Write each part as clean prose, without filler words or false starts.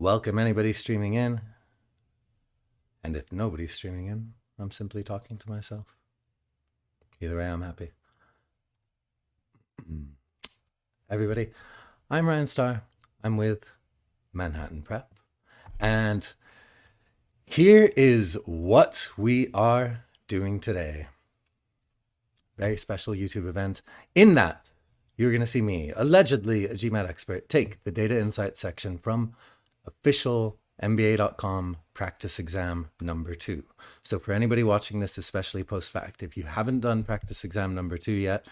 Welcome anybody streaming in. And if nobody's streaming in, I'm simply talking to myself. Either way, I'm happy. Everybody, I'm Ryan Starr. I'm with Manhattan Prep. And here is what we are doing today. Very special YouTube event. In that, you're going to see me, allegedly a GMAT expert, take the Data Insights section from official MBA.com practice exam number 2. So for anybody watching this, especially post-fact, if you haven't done practice exam number 2 yet,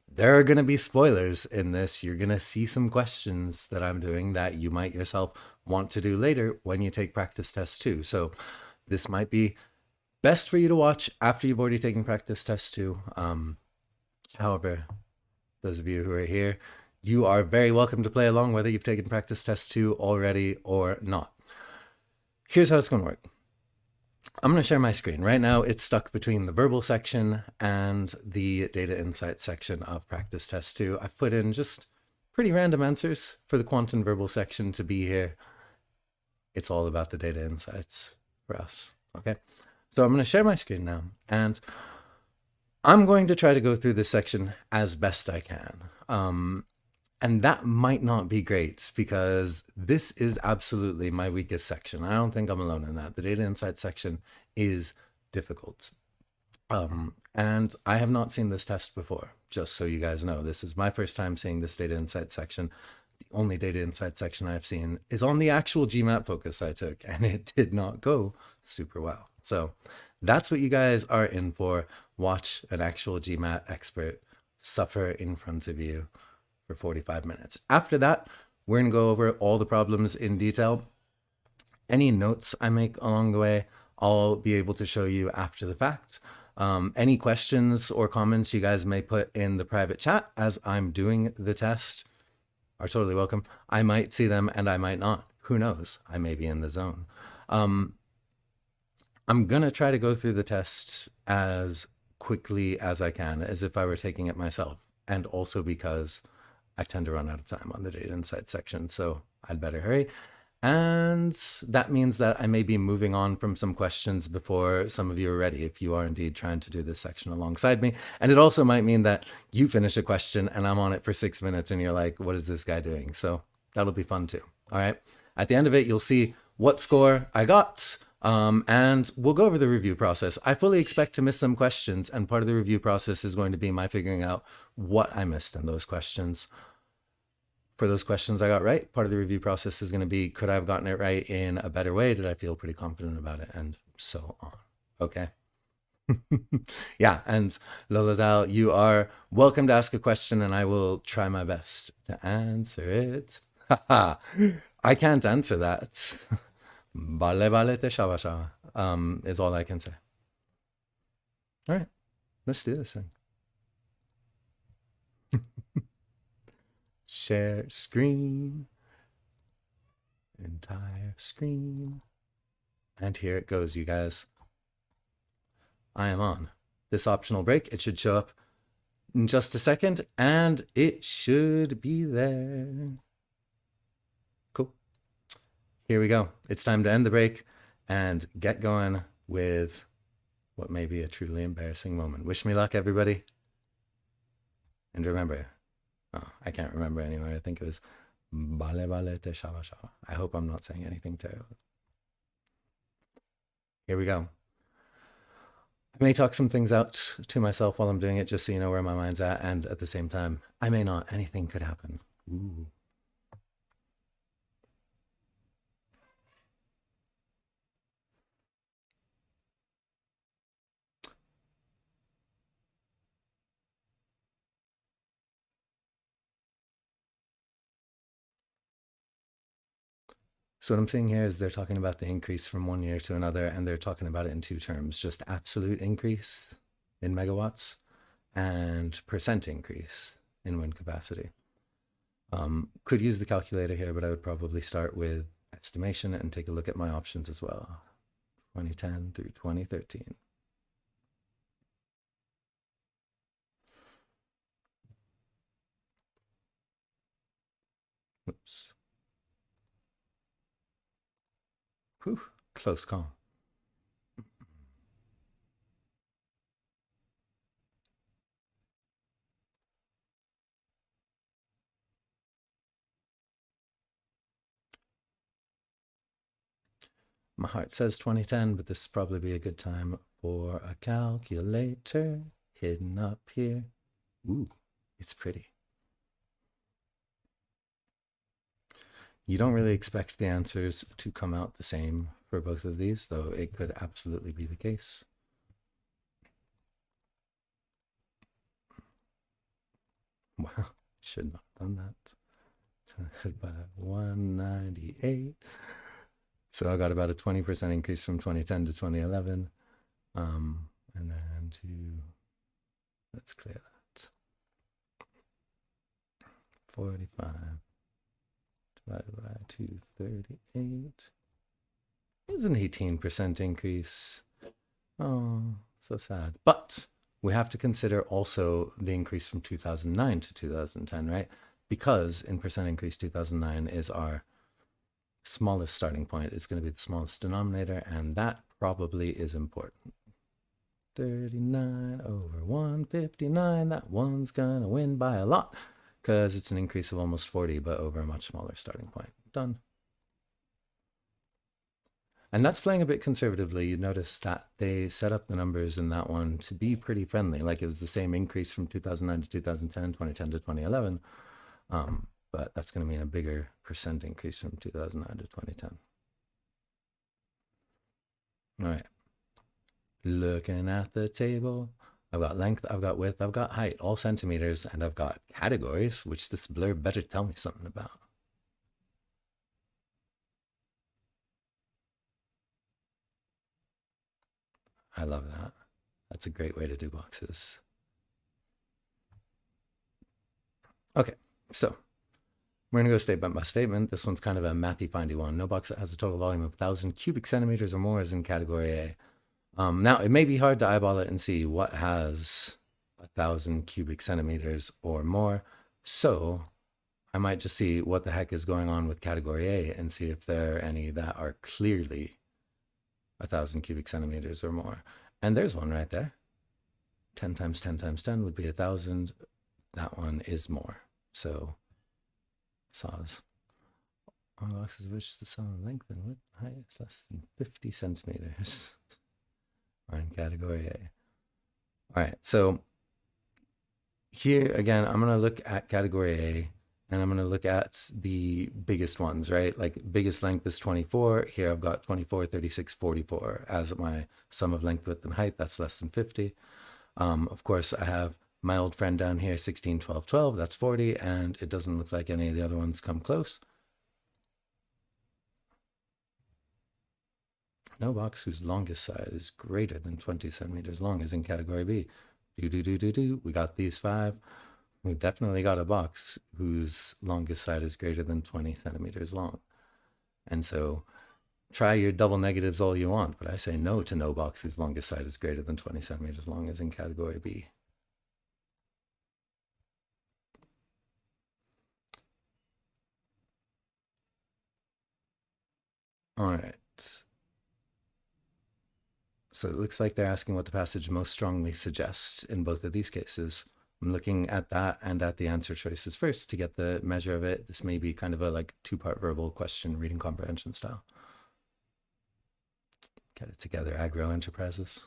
there are going to be spoilers in this. You're going to see some questions that I'm doing that you might yourself want to do later when you take practice test 2. So this might be best for you to watch after you've already taken practice test 2. However, those of you who are here, you are very welcome to play along whether you've taken practice test 2 already or not. Here's how it's going to work. I'm going to share my screen. Right now, it's stuck between the verbal section and the data insight section of practice test 2. I've put in just pretty random answers for the quant and verbal section to be here. It's all about the data insights for us. Okay, so I'm going to share my screen now, and I'm going to try to go through this section as best I can. And that might not be great because this is absolutely my weakest section. I don't think I'm alone in that. The data insight section is difficult. And I have not seen this test before, just so you guys know. This is my first time seeing this data insight section. The only data insight section I've seen is on the actual GMAT focus I took, and it did not go super well. So that's what you guys are in for. Watch an actual GMAT expert suffer in front of you for 45 minutes. After that, we're going to go over all the problems in detail. Any notes I make along the way, I'll be able to show you after the fact. Any questions or comments you guys may put in the private chat as I'm doing the test are totally welcome. I might see them and I might not. Who knows? I may be in the zone. I'm going to try to go through the test as quickly as I can, as if I were taking it myself, and also because I tend to run out of time on the data insight section, so I'd better hurry. And that means that I may be moving on from some questions before some of you are ready, if you are indeed trying to do this section alongside me. And it also might mean that you finish a question and I'm on it for 6 minutes and you're like, what is this guy doing? So that'll be fun too. All right. At the end of it, you'll see what score I got. And we'll go over the review process. I fully expect to miss some questions, and part of the review process is going to be my figuring out what I missed in those questions. For those questions I got right, part of the review process is going to be, could I have gotten it right in a better way? Did I feel pretty confident about it? And so on. Okay. Yeah, and Lola Dal, you are welcome to ask a question and I will try my best to answer it. I can't answer that. Bale bale te shava shava, is all I can say. All right, let's do this thing. Share screen. Entire screen. And here it goes, you guys. I am on this optional break. It should show up in just a second, and it should be there. Cool. Here we go. It's time to end the break and get going with what may be a truly embarrassing moment. Wish me luck, everybody. And remember, oh, I can't remember anyway. I think it was Bale bale te shava shava. I hope I'm not saying anything terrible. Here we go. I may talk some things out to myself while I'm doing it, just so you know where my mind's at, and at the same time, I may not. Anything could happen. Ooh. So what I'm seeing here is they're talking about the increase from one year to another, and they're talking about it in two terms, just absolute increase in megawatts and percent increase in wind capacity. Could use the calculator here, but I would probably start with estimation and take a look at my options as well. 2010 through 2013. Oops. Whew, close call. My heart says 2010, but this would probably be a good time for a calculator hidden up here. Ooh, it's pretty. You don't really expect the answers to come out the same for both of these, though it could absolutely be the case. Wow, should not have done that. Divided by 198. So I got about a 20% increase from 2010 to 2011. And then let's clear that. 45 divided by 238 is an 18% increase. Oh, so sad. But we have to consider also the increase from 2009 to 2010, right? Because in percent increase, 2009 is our smallest starting point. It's going to be the smallest denominator, and that probably is important. 39 over 159. That one's going to win by a lot because it's an increase of almost 40, but over a much smaller starting point. Done. And that's playing a bit conservatively. You notice that they set up the numbers in that one to be pretty friendly. Like it was the same increase from 2009 to 2010, 2010 to 2011. But that's going to mean a bigger percent increase from 2009 to 2010. All right. Looking at the table, I've got length, I've got width, I've got height, all centimeters, and I've got categories, which this blur better tell me something about. I love that. That's a great way to do boxes. Okay, so we're going to go statement by statement. This one's kind of a mathy findy one. No box that has a total volume of 1,000 cubic centimeters or more is in category A. Now, it may be hard to eyeball it and see what has 1,000 cubic centimeters or more. So I might just see what the heck is going on with category A and see if there are any that are clearly 1,000 cubic centimeters or more. And there's one right there. 10 times 10 times 10 would be 1,000. That one is more. So saws on boxes which the saw length and width height is less than 50 centimeters are in category A. All right, so here again, I'm going to look at category A and I'm going to look at the biggest ones, right? Like biggest length is 24. Here I've got 24, 36, 44 as my sum of length, width, and height. That's less than 50. Of course, I have my old friend down here, 16, 12, 12. That's 40. And it doesn't look like any of the other ones come close. No box whose longest side is greater than 20 centimeters long is in category B. We got these 5. We've definitely got a box whose longest side is greater than 20 centimeters long. And so try your double negatives all you want, but I say no to no box whose longest side is greater than 20 centimeters long is in category B. All right. So it looks like they're asking what the passage most strongly suggests in both of these cases. I'm looking at that and at the answer choices first to get the measure of it. This may be kind of a like 2-part verbal question, reading comprehension style. Get it together, agro enterprises.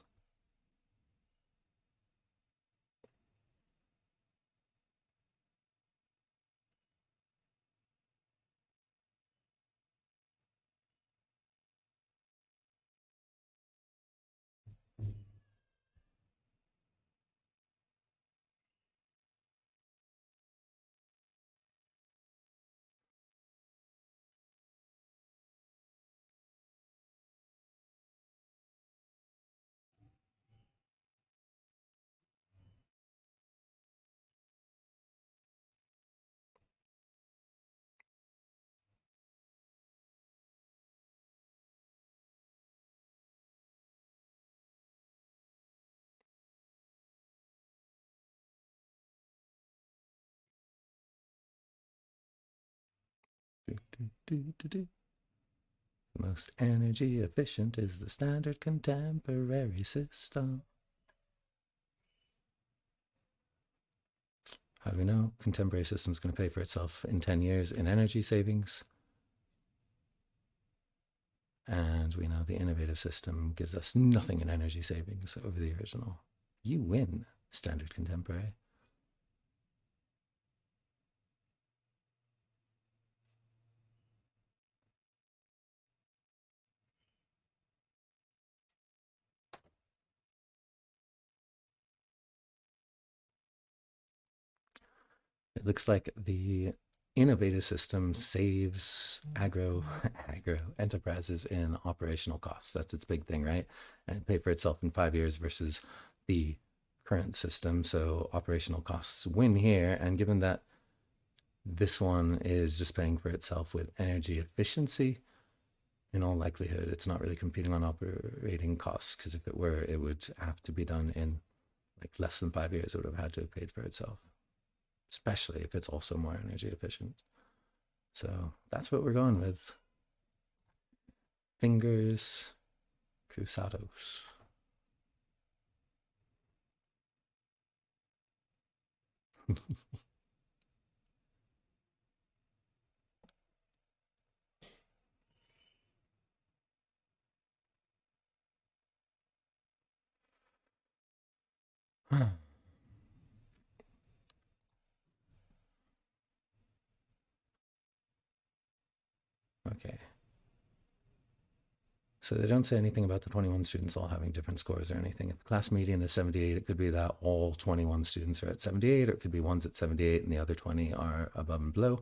The most energy efficient is the standard contemporary system. How do we know? Contemporary system is going to pay for itself in 10 years in energy savings. And we know the innovative system gives us nothing in energy savings over the original. You win, standard contemporary. It looks like the innovative system saves agro enterprises in operational costs. That's its big thing, right? And it paid for itself in 5 years versus the current system. So operational costs win here. And given that this one is just paying for itself with energy efficiency, in all likelihood, it's not really competing on operating costs, because if it were, it would have to be done in like less than 5 years. It would have had to have paid for itself, especially if it's also more energy efficient. So that's what we're going with. Fingers cruzados. Okay. So they don't say anything about the 21 students all having different scores or anything. If the class median is 78, it could be that all 21 students are at 78, or it could be one's at 78 and the other 20 are above and below.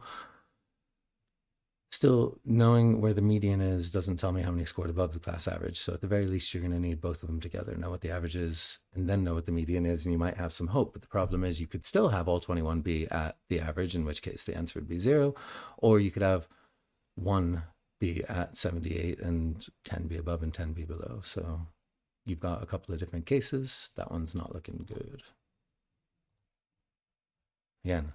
Still, knowing where the median is doesn't tell me how many scored above the class average. So at the very least, you're going to need both of them together, know what the average is, and then know what the median is, and you might have some hope. But the problem is you could still have all 21 be at the average, in which case the answer would be 0, or you could have one be at 78 and 10 be above and 10 be below. So you've got a couple of different cases. That one's not looking good. Again,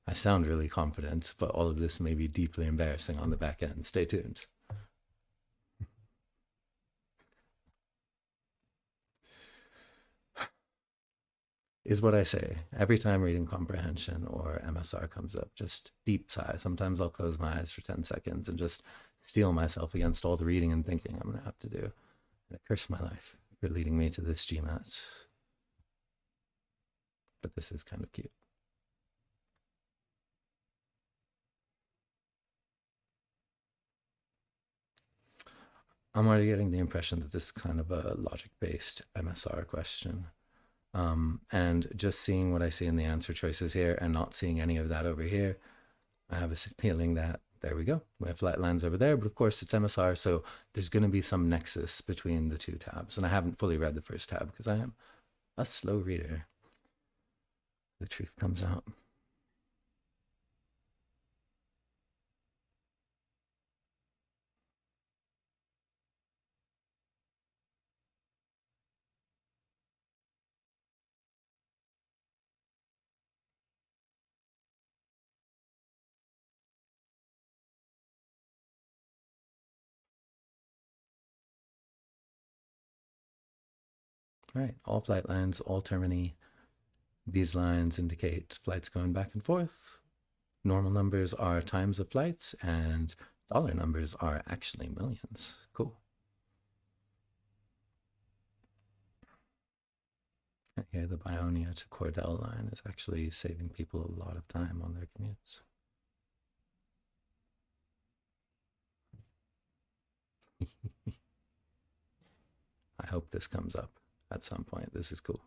I sound really confident, but all of this may be deeply embarrassing on the back end. Stay tuned. Is what I say every time reading comprehension or MSR comes up. Just deep sigh. Sometimes I'll close my eyes for 10 seconds and just steel myself against all the reading and thinking I'm going to have to do. And I curse my life for leading me to this GMAT. But this is kind of cute. I'm already getting the impression that this is kind of a logic-based MSR question. And just seeing what I see in the answer choices here and not seeing any of that over here, I have a feeling that, there we go, we have flat lines over there, but of course it's MSR, so there's going to be some nexus between the two tabs. And I haven't fully read the first tab because I am a slow reader. The truth comes out. All right, all flight lines, all termini. These lines indicate flights going back and forth. Normal numbers are times of flights, and dollar numbers are actually millions. Cool. And here, the Bionia to Cordell line is actually saving people a lot of time on their commutes. I hope this comes up at some point. This is cool.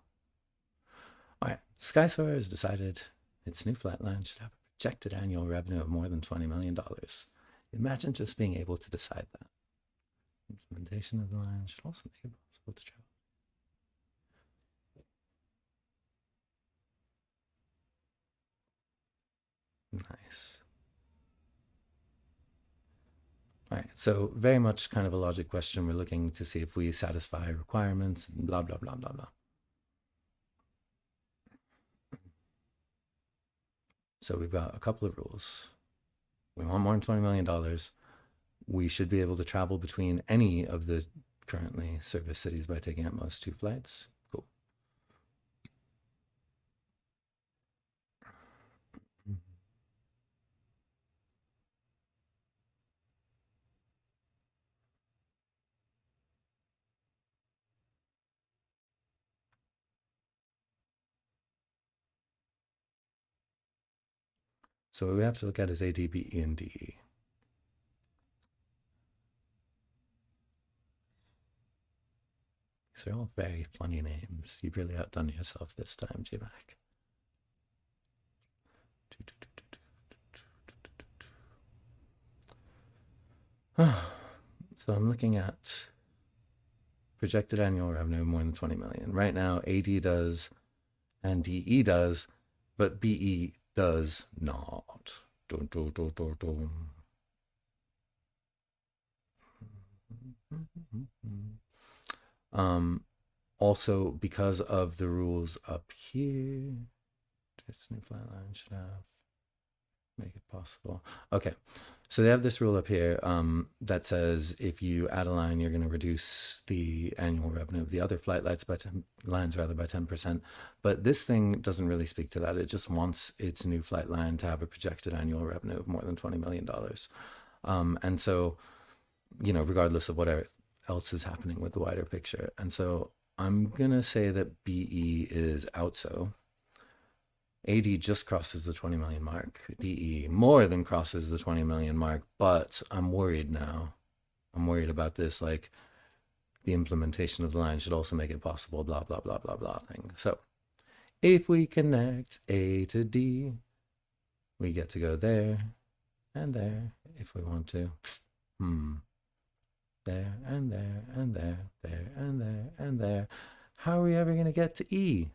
All right, SkySoar has decided its new flatline should have a projected annual revenue of more than $20 million. Imagine just being able to decide that. Implementation of the line should also make it possible to travel. Nice. All right, so very much kind of a logic question. We're looking to see if we satisfy requirements and blah, blah, blah, blah, blah. So we've got a couple of rules. We want more than $20 million. we should be able to travel between any of the currently serviced cities by taking at most 2 flights. Cool. So what we have to look at is A, D, B, E, and D. These are all very funny names. You've really outdone yourself this time, GMAT. So I'm looking at projected annual revenue of more than 20 million. Right now, AD does and DE does, but BE does not. Dun, dun, dun, dun, dun. Also, because of the rules up here, this new flat line should have make it possible. Okay, so they have this rule up here that says if you add a line, you're going to reduce the annual revenue of the other flight lines by 10%. But this thing doesn't really speak to that. It just wants its new flight line to have a projected annual revenue of more than $20 million. And so, you know, regardless of what else is happening with the wider picture. And so I'm going to say that BE is outso. AD just crosses the 20 million mark. DE more than crosses the 20 million mark, but I'm worried now. I'm worried about this, like the implementation of the line should also make it possible, blah, blah, blah, blah, blah thing. So if we connect A to D, we get to go there and there if we want to. There and there and there, there and there and there. How are we ever going to get to E?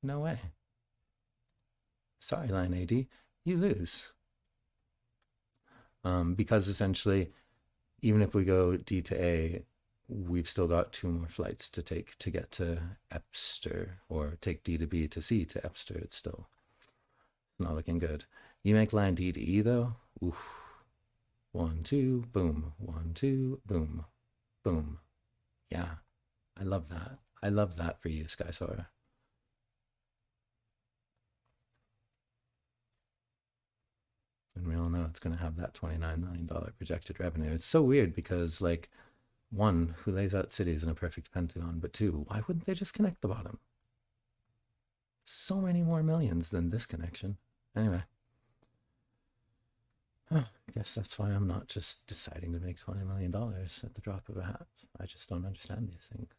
No way. Sorry, line AD, you lose. Because essentially, even if we go D to A, we've still got 2 more flights to take to get to Epster, or take D to B to C to Epster. It's still not looking good. You make line D to E though. Oof. 1, 2, boom. 1, 2, boom. Boom. Yeah, I love that. I love that for you, SkySoarer. And we all know it's going to have that $29 million projected revenue. It's so weird because, like, 1, who lays out cities in a perfect pentagon? But 2, why wouldn't they just connect the bottom? So many more millions than this connection. Anyway. I guess that's why I'm not just deciding to make $20 million at the drop of a hat. I just don't understand these things.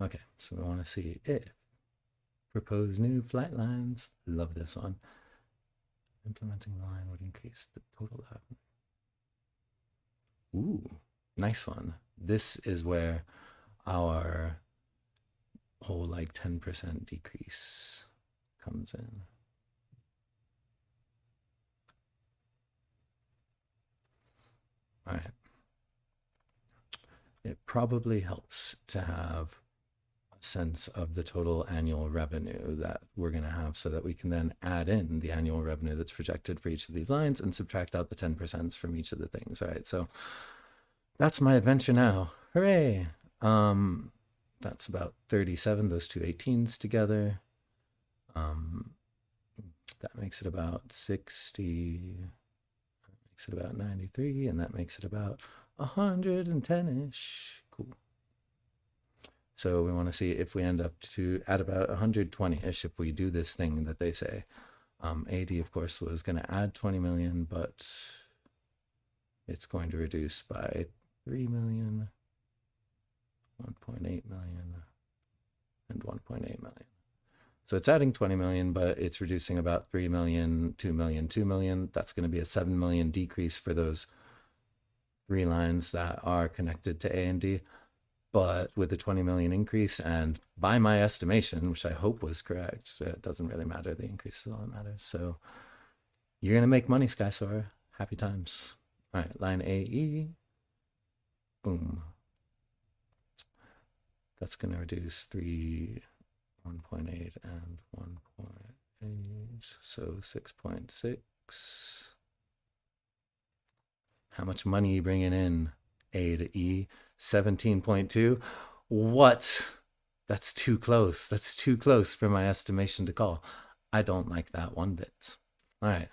Okay, so we want to see if propose new flight lines. Love this one. Implementing the line would increase the total revenue. Ooh, nice one. This is where our whole like 10% decrease comes in. All right. It probably helps to have a sense of the total annual revenue that we're going to have so that we can then add in the annual revenue that's projected for each of these lines and subtract out the 10% from each of the things. All right. So that's my adventure now. Hooray. That's about 37, those two 18s together. That makes it about 60, that makes it about 93, and that makes it about 110-ish. Cool. So we want to see if we end up at about 120-ish if we do this thing that they say. AD, of course, was going to add 20 million, but it's going to reduce by 3 million, 1.8 million, and 1.8 million. So it's adding 20 million, but it's reducing about 3 million, 2 million, 2 million. That's going to be a 7 million decrease for those 3 lines that are connected to A and D. But with a 20 million increase, and by my estimation, which I hope was correct, it doesn't really matter. The increase is all that matters. So you're going to make money, SkySoarer. Happy times. All right, line AE. Boom. That's going to reduce 1.8 and 1.8, so 6.6. X. How much money are you bringing in? A to E, 17.2. What? That's too close. That's too close for my estimation to call. I don't like that one bit. All right.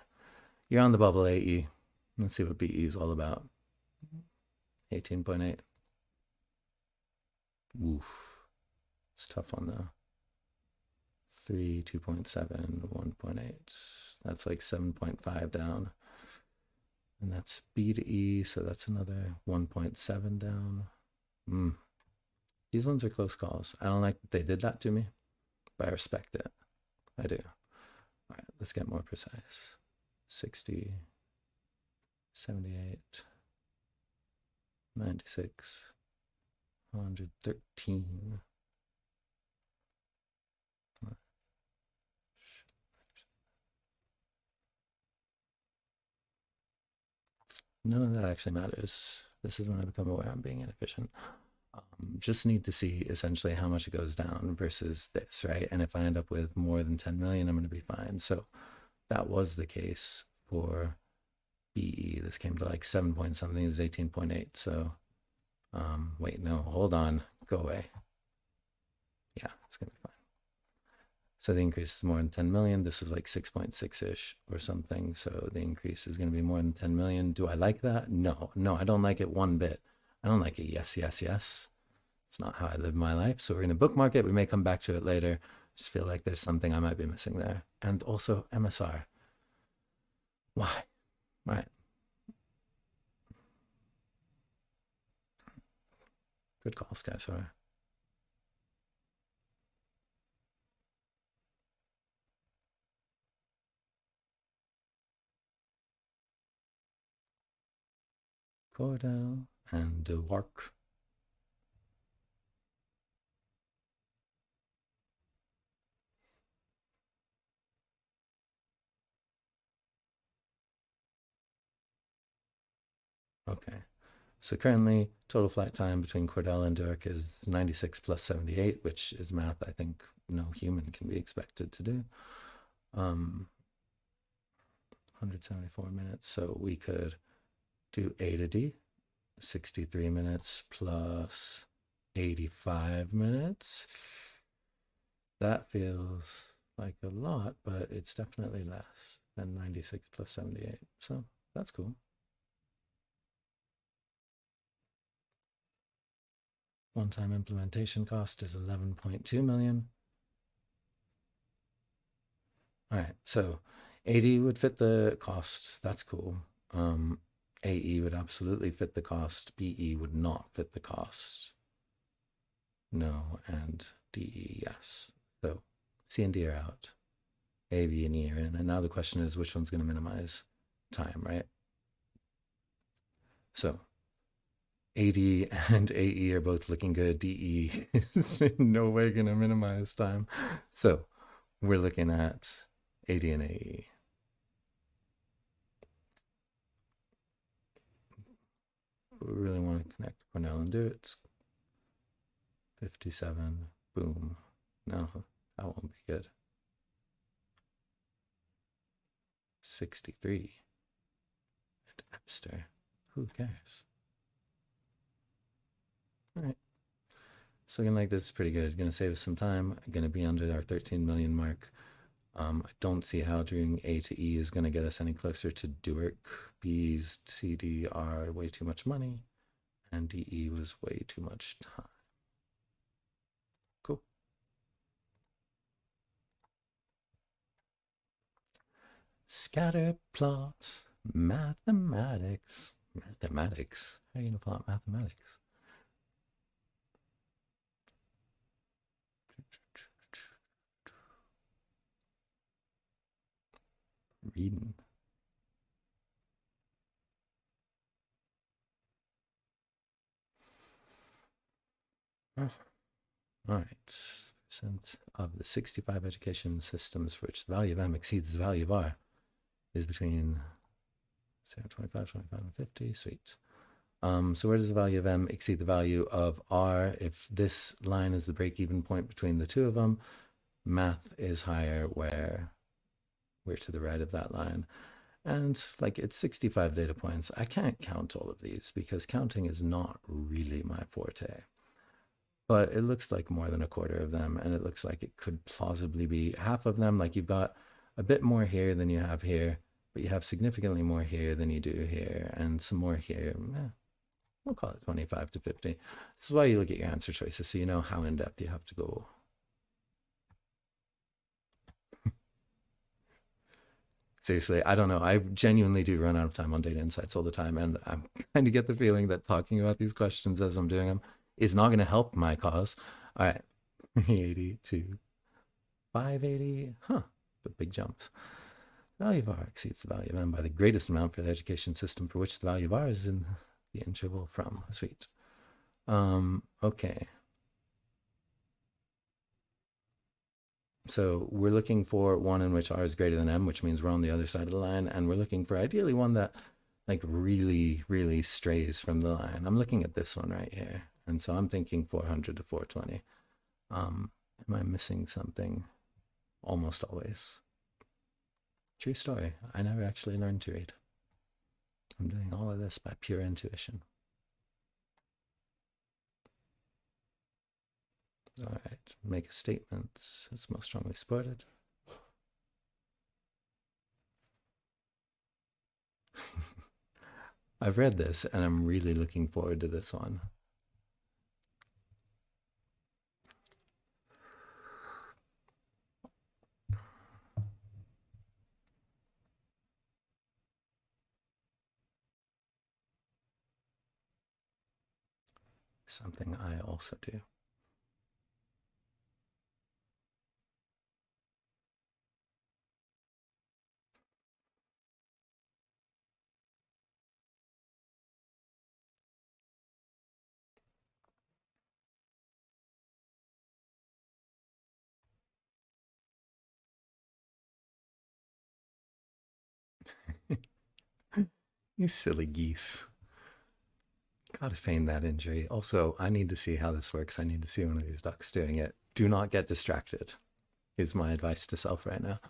You're on the bubble, AE. Let's see what BE is all about. 18.8. Oof. It's a tough one, though. 3, 2.7, 1.8. That's like 7.5 down. And that's B to E, so that's another 1.7 down. These ones are close calls. I don't like that they did that to me, but I respect it. I do. All right, let's get more precise. 60, 78, 96, 113. None of that actually matters. This is when I become aware I'm being inefficient. Just need to see essentially how much it goes down versus this, right? And if I end up with more than 10 million, I'm going to be fine. So that was the case for BE. This came to like 7 point something, is 18.8. So wait, no, hold on, go away. Yeah, it's going to be fine. So the increase is more than 10 million. This was like 6.6-ish or something. So the increase is going to be more than 10 million. Do I like that? No, I don't like it one bit. I don't like it. Yes. It's not how I live my life. So we're going to bookmark it. We may come back to it later. Just feel like there's something I might be missing there. And also MSR. Why? All right. Good call, Sky Sorry. Cordell and DeWark. Okay. So currently, total flight time between Cordell and Dirk is 96 plus 78, which is math I think no human can be expected to do. 174 minutes. So we could do A to D, 63 minutes plus 85 minutes. That feels like a lot, but it's definitely less than 96 plus 78. So that's cool. One-time implementation cost is 11.2 million. All right, so 80 would fit the cost. That's cool. AE would absolutely fit the cost. BE would not fit the cost. No, and DE, yes. So C and D are out. A, B, and E are in. And now the question is which one's going to minimize time, right? So 80 and AE are both looking good. DE is in no way going to minimize time. So we're looking at 80 and AE. But we really want to connect Cornell and do it. 57. Boom. No, that won't be good. 63. And Epster. Who cares? All right. So looking like this is pretty good. Going to save us some time. Going to be under our 13 million mark. I don't see how doing A to E is going to get us any closer to Duick. B's CD are way too much money, and DE was way too much time. Cool. Scatter plots, mathematics. Mathematics? How are you going to plot mathematics? Reading. All right. Percent of the 65 education systems for which the value of M exceeds the value of R is between 25, 25, and 50. Sweet. So where does the value of M exceed the value of R? If this line is the break-even point between the two of them, math is higher where we're to the right of that line. And like it's 65 data points. I can't count all of these because counting is not really my forte. But it looks like more than a quarter of them, and it looks like it could plausibly be half of them. Like you've got a bit more here than you have here, but you have significantly more here than you do here, and some more here. We'll call it 25 to 50. This is why you look at your answer choices, so you know how in depth you have to go. Seriously, I don't know. I genuinely do run out of time on data insights all the time, and I'm kind of get the feeling that talking about these questions as I'm doing them is not going to help my cause. All right, 380 to 580, but big jumps. The value of R exceeds the value of M by the greatest amount for the education system for which the value of R is in the interval from. Sweet. Okay. So we're looking for one in which R is greater than M, which means we're on the other side of the line, and we're looking for ideally one that like really, really strays from the line. I'm looking at this one right here, and so I'm thinking 400 to 420. Am I missing something? Almost always. True story. I never actually learned to read. I'm doing all of this by pure intuition. All right, make a statement. It's most strongly supported. I've read this and I'm really looking forward to this one. Something I also do. You silly geese. Gotta feign that injury. Also, I need to see how this works. I need to see one of these ducks doing it. Do not get distracted, is my advice to self right now.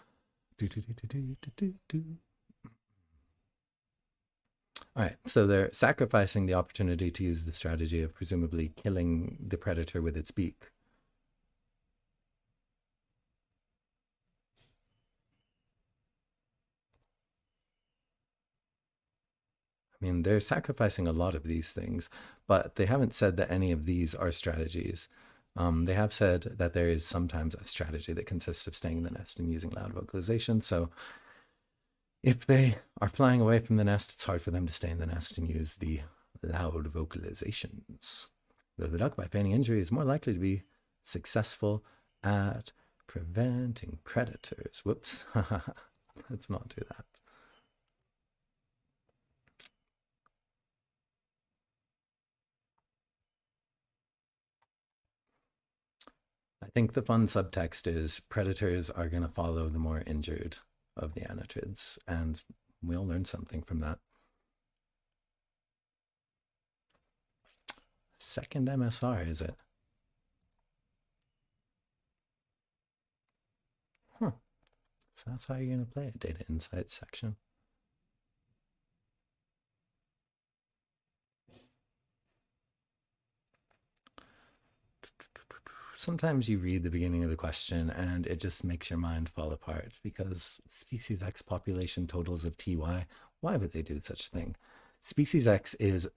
All right, so they're sacrificing the opportunity to use the strategy of presumably killing the predator with its beak. I mean, they're sacrificing a lot of these things, but they haven't said that any of these are strategies. They have said that there is sometimes a strategy that consists of staying in the nest and using loud vocalization. So if they are flying away from the nest, it's hard for them to stay in the nest and use the loud vocalizations. Though the duck, by feigning injury, is more likely to be successful at preventing predators. Whoops. Let's not do that. I think the fun subtext is predators are going to follow the more injured of the anatrids, and we'll learn something from that. Second MSR, is it? Huh. So that's how you're going to play a Data Insights section. Sometimes you read the beginning of the question and it just makes your mind fall apart because species X population totals of TY, why would they do such thing? Species X is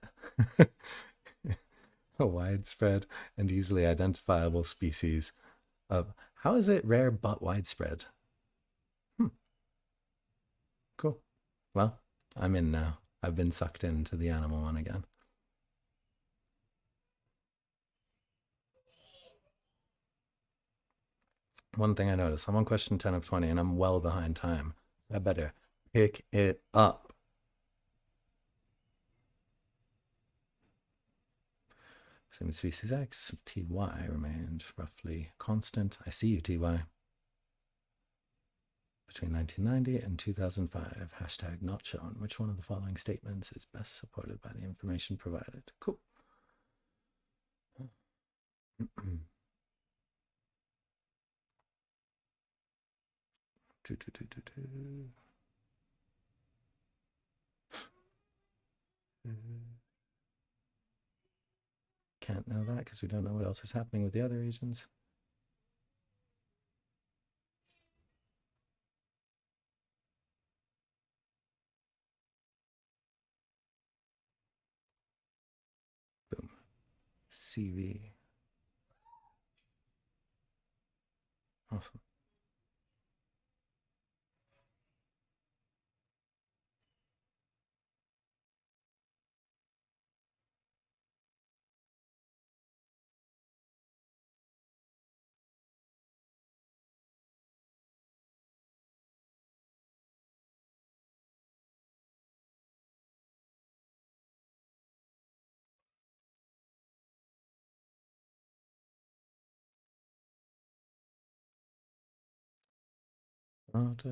a widespread and easily identifiable species of, how is it rare but widespread? Cool. Well, I'm in now. I've been sucked into the animal one again. One thing I noticed, I'm on question 10 of 20 and I'm well behind time. I better pick it up. Same with species X, TY remained roughly constant. I see you, TY. Between 1990 and 2005, hashtag not shown. Which one of the following statements is best supported by the information provided? Cool. can't know that because we don't know what else is happening with the other regions. Boom. CV. Awesome. It's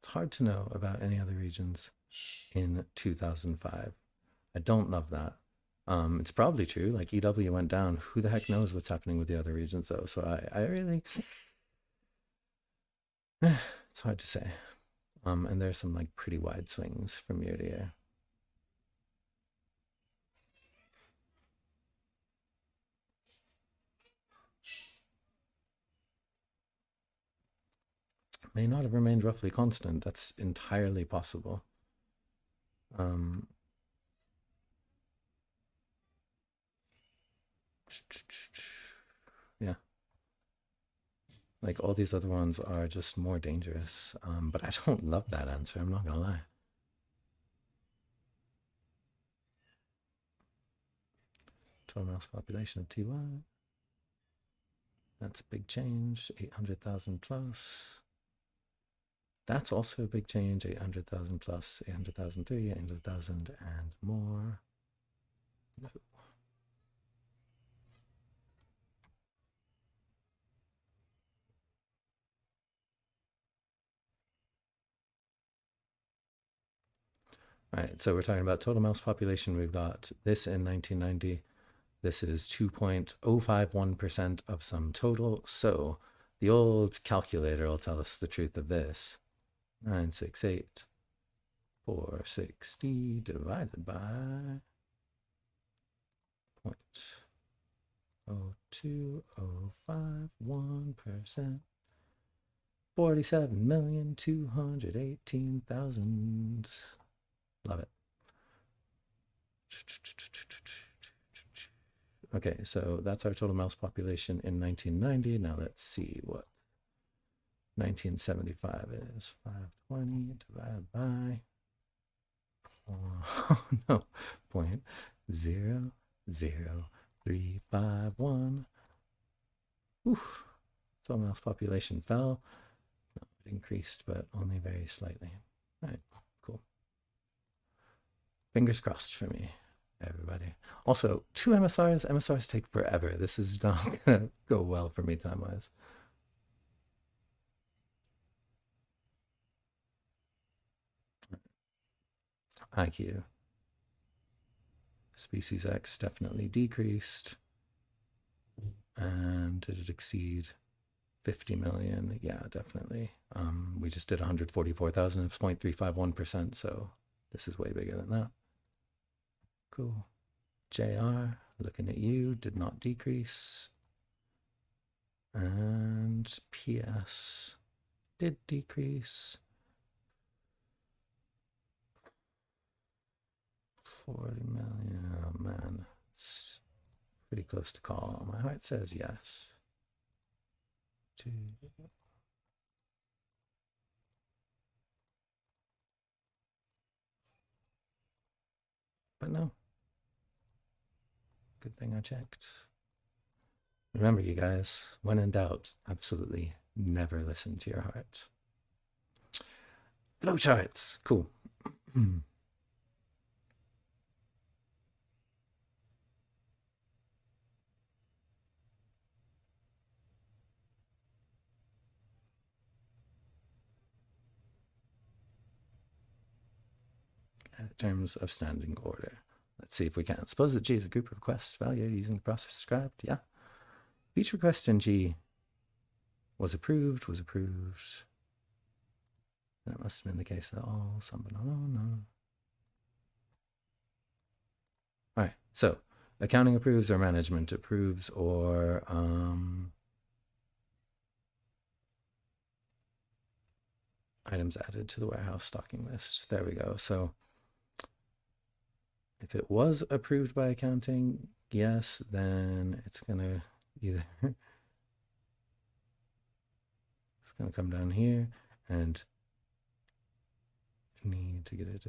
hard to know about any other regions in 2005. I don't love that. It's probably true. Like EW went down. Who the heck knows what's happening with the other regions though? So I really, it's hard to say. And there's some like pretty wide swings from year to year. May not have remained roughly constant. That's entirely possible. Yeah. Like all these other ones are just more dangerous. But I don't love that answer. I'm not gonna lie. Total mouse population of TY. That's a big change. 800,000 plus. That's also a big change. 800,000 plus, 800,003, 800,000 and more. All right, so we're talking about total mouse population. We've got this in 1990. This is 2.051% of sum total. So the old calculator will tell us the truth of this. 968 460 divided by 0.02051%. 47,218,000. Love it. Okay, so that's our total mouse population in 1990. Now let's see what 1975 is. 520 divided by, oh no, 0.00351. Oof, total mouse population fell. No, it increased, but only very slightly. All right, cool. Fingers crossed for me, everybody. Also, 2 MSRs. MSRs take forever. This is not gonna go well for me time-wise. IQ. Species X definitely decreased. And did it exceed 50 million? Yeah, definitely. We just did 144,000. It's 0.351%, so this is way bigger than that. Cool. JR, looking at you, did not decrease. And PS did decrease. 40 million. Oh man, it's pretty close to call. My heart says yes. But no. Good thing I checked. Remember, you guys, when in doubt, absolutely never listen to your heart. Flowcharts. Cool. In terms of standing order. Let's see if we can. Suppose that G is a group of requests evaluated using the process described. Yeah. Each request in G was approved. And it must have been the case that all somebody, no, no. All right, so accounting approves or management approves or items added to the warehouse stocking list. There we go. So if it was approved by accounting, yes, then it's gonna either it's gonna come down here and need to get it.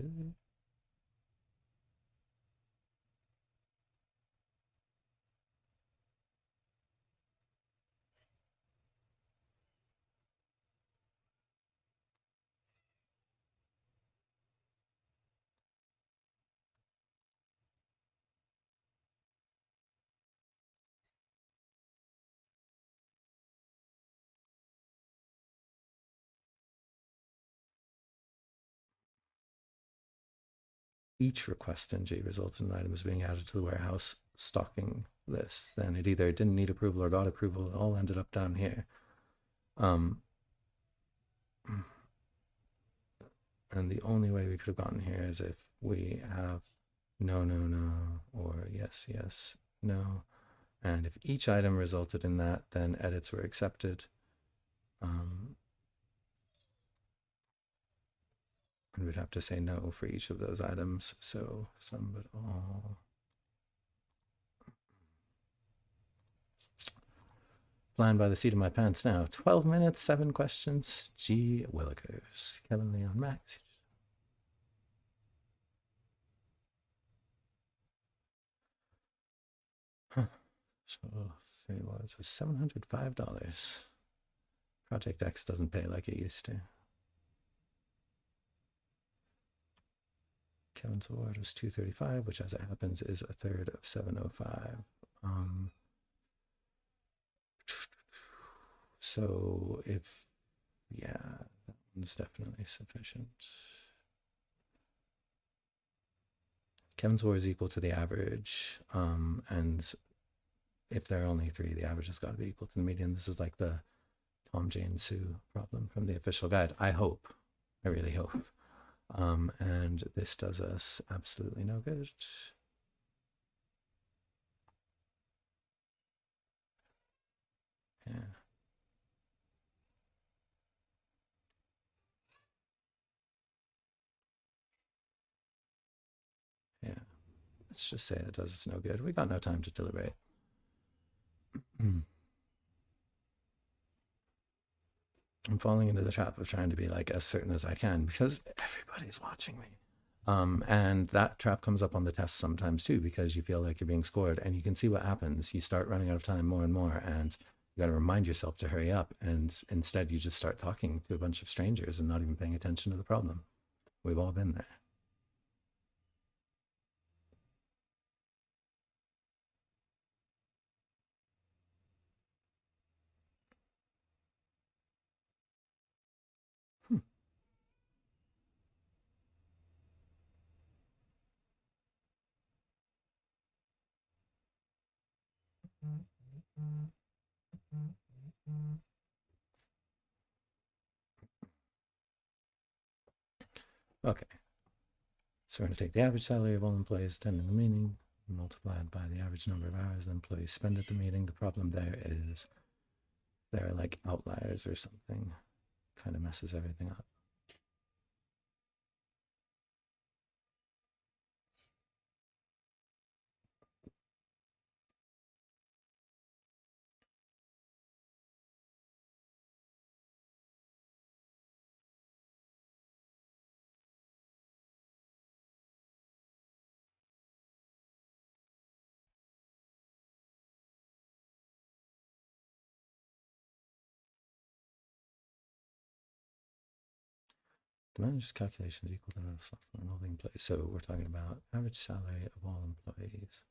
Each request in G resulted in items being added to the warehouse stocking list. Then it either didn't need approval or got approval. It all ended up down here. And the only way we could have gotten here is if we have no, no, no, or yes, yes, no. And if each item resulted in that, then edits were accepted. And we'd have to say no for each of those items. So some but all. Flying by the seat of my pants now. 12 minutes, 7 questions. Gee willikers. Kevin Leon Max. Huh. So say what it was $705. Project X doesn't pay like it used to. Kevin's award was $235, which as it happens is a third of $705. So if, yeah, that one's definitely sufficient. Kevin's score is equal to the average, and if there are only 3, the average has got to be equal to the median. This is like the Tom, Jane, Sue problem from the official guide. I hope. I really hope. And this does us absolutely no good. Yeah. Yeah. Let's just say it does us no good. We got no time to deliberate. I'm falling into the trap of trying to be like as certain as I can because everybody's watching me. And that trap comes up on the test sometimes too, because you feel like you're being scored and you can see what happens. You start running out of time more and more, and you got to remind yourself to hurry up. And instead, you just start talking to a bunch of strangers and not even paying attention to the problem. We've all been there. Hmm. Okay. So we're going to take the average salary of all employees attending the meeting, multiplied by the average number of hours the employees spend at the meeting. The problem there is there are like outliers or something. Kind of messes everything up. The manager's calculation is equal to the software and all the employees. So we're talking about average salary of all employees.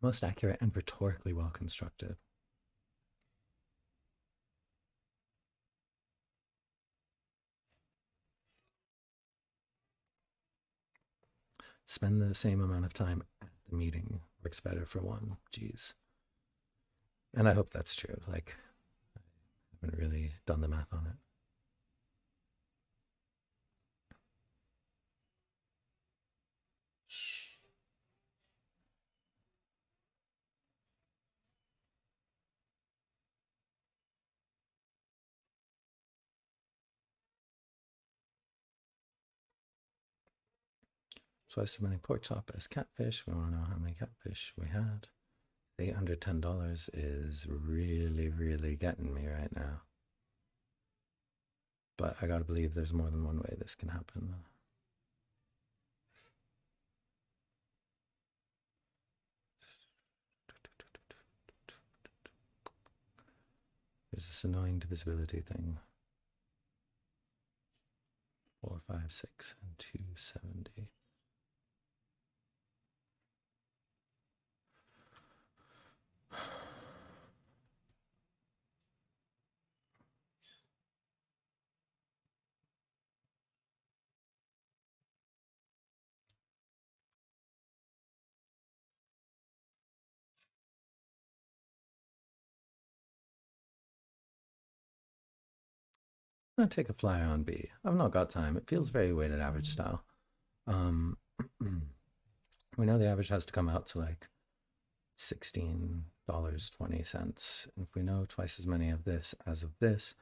most accurate and rhetorically well constructed. Spend the same amount of time at the meeting works better for one. Geez. And I hope that's true. Like, I haven't really done the math on it. Twice as many pork chop as catfish. We want to know how many catfish we had. $810 is really, really getting me right now. But I gotta believe there's more than one way this can happen. There's this annoying divisibility thing. 4, 5, 6, and 270. I'm gonna take a flyer on B. I've not got time. It feels very weighted average style. We know the average has to come out to like $16.20. If we know twice as many of this as of this,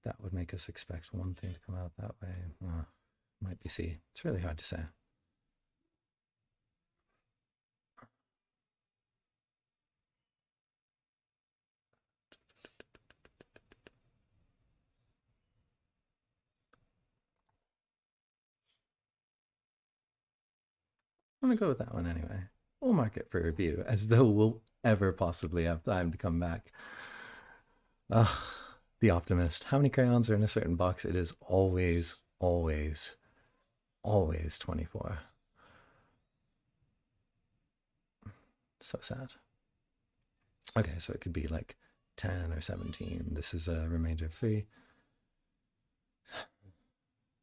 that would make us expect one thing to come out that way. Might be C. It's really hard to say. I'm gonna go with that one anyway. We'll mark it for review, as though we'll ever possibly have time to come back. Ugh, the optimist. How many crayons are in a certain box? It is always, always, always 24. So sad. Okay, so it could be like 10 or 17. This is a remainder of 3.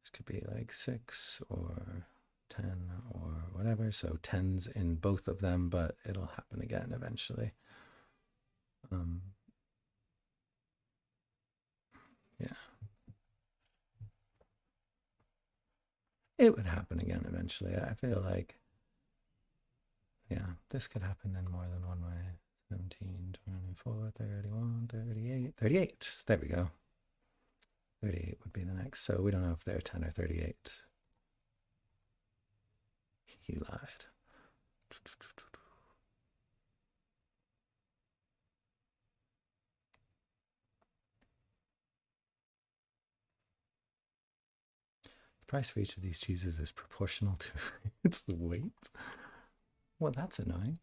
This could be like 6 or 10 or whatever. So 10's in both of them, but it'll happen again eventually. Yeah. It would happen again eventually. I feel like, yeah, this could happen in more than one way. 17, 24, 31, 38, 38. There we go. 38 would be the next. So we don't know if they're 10 or 38. He lied. The price for each of these cheeses is proportional to its weight. Well, that's annoying.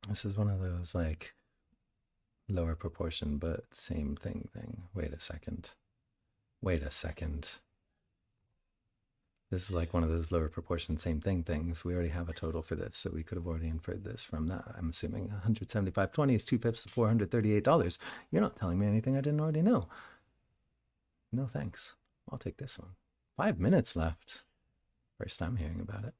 This is one of those like lower proportion but same thing. Wait a second. Wait a second. This is like one of those lower proportion same thing things. We already have a total for this, so we could have already inferred this from that. I'm assuming 175.20 is 2/5 of $438. You're not telling me anything I didn't already know. No thanks. I'll take this one. 5 minutes left. First time hearing about it.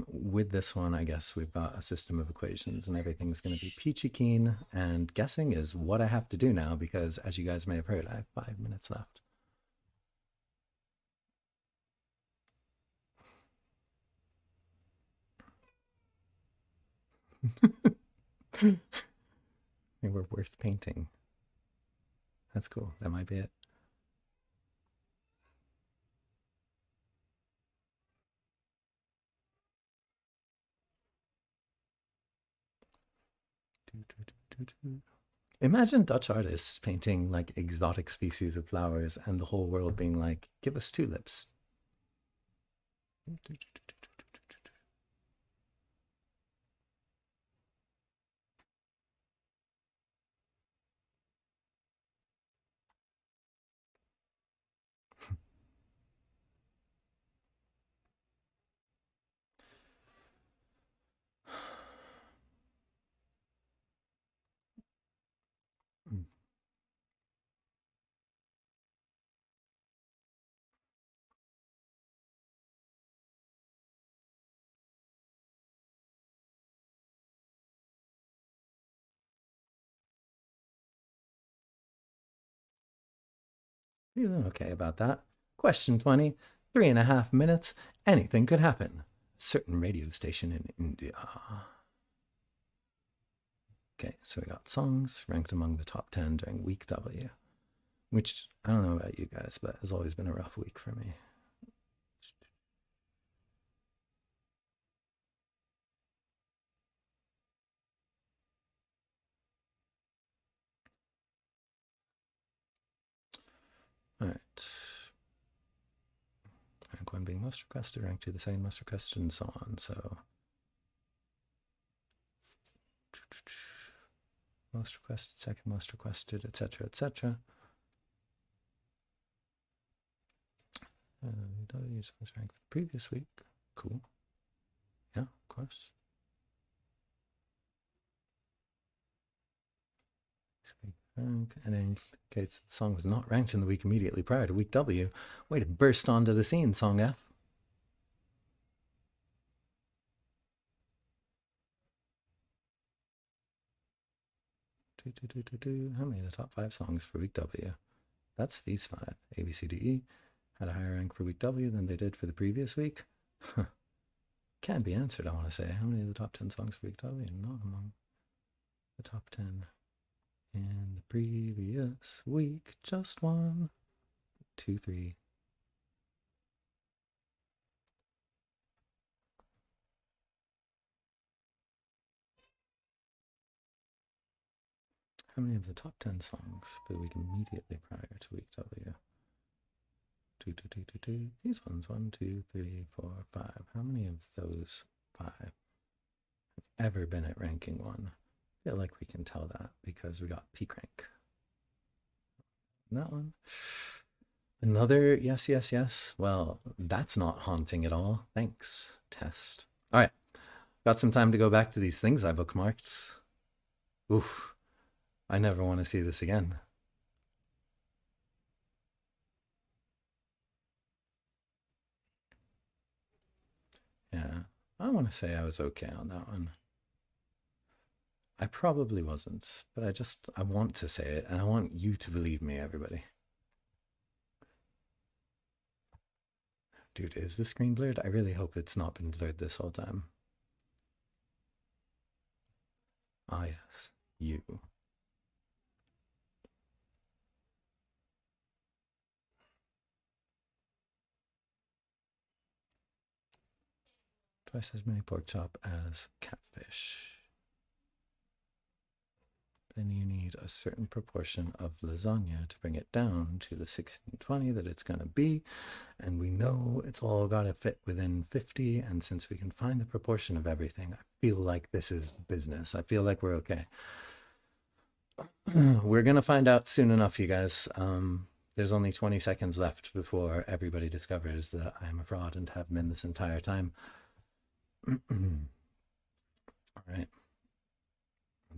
With this one, I guess we've got a system of equations and everything's going to be peachy keen, and guessing is what I have to do now because, as you guys may have heard, I have 5 minutes left. They were worth painting. That's cool. That might be it. Imagine Dutch artists painting like exotic species of flowers and the whole world being like, give us tulips. Feeling okay about that. Question 20, 3.5 minutes. Anything could happen. A certain radio station in India. Okay, so we got songs ranked among the top 10 during week W, which I don't know about you guys, but has always been a rough week for me. All right. Rank 1 being most requested, rank 2 the second most requested, and so on. So most requested, second most requested, etc., etc. W songs ranked for the previous week. Cool. Yeah, of course. And it indicates the song was not ranked in the week immediately prior to week W. Way to burst onto the scene, Song F. How many of the top 5 songs for week W? That's these 5. A, B, C, D, E had a higher rank for week W than they did for the previous week. Can be answered, I want to say. How many of the top 10 songs for week W? Not among the top 10 in the previous week. Just 1, 2, 3. How many of the top 10 songs for the week immediately prior to week W? 2, 2, 2, 2, 2. These ones, 1, 2, 3, 4, 5. How many of those 5 have ever been at ranking 1? I feel like we can tell that because we got Peak Rank. That one. Another yes, yes, yes. Well, that's not haunting at all. Thanks, test. All right. Got some time to go back to these things I bookmarked. Oof. I never want to see this again. Yeah. I want to say I was okay on that one. I probably wasn't, but I want to say it, and I want you to believe me, everybody. Dude, is the screen blurred? I really hope it's not been blurred this whole time. Ah, yes, you. Twice as many pork chop as catfish. Then you need a certain proportion of lasagna to bring it down to the 1620 that it's going to be. And we know it's all got to fit within 50. And since we can find the proportion of everything, I feel like this is business. I feel like we're okay. We're going to find out soon enough, you guys. There's only 20 seconds left before everybody discovers that I'm a fraud and have been this entire time. All right.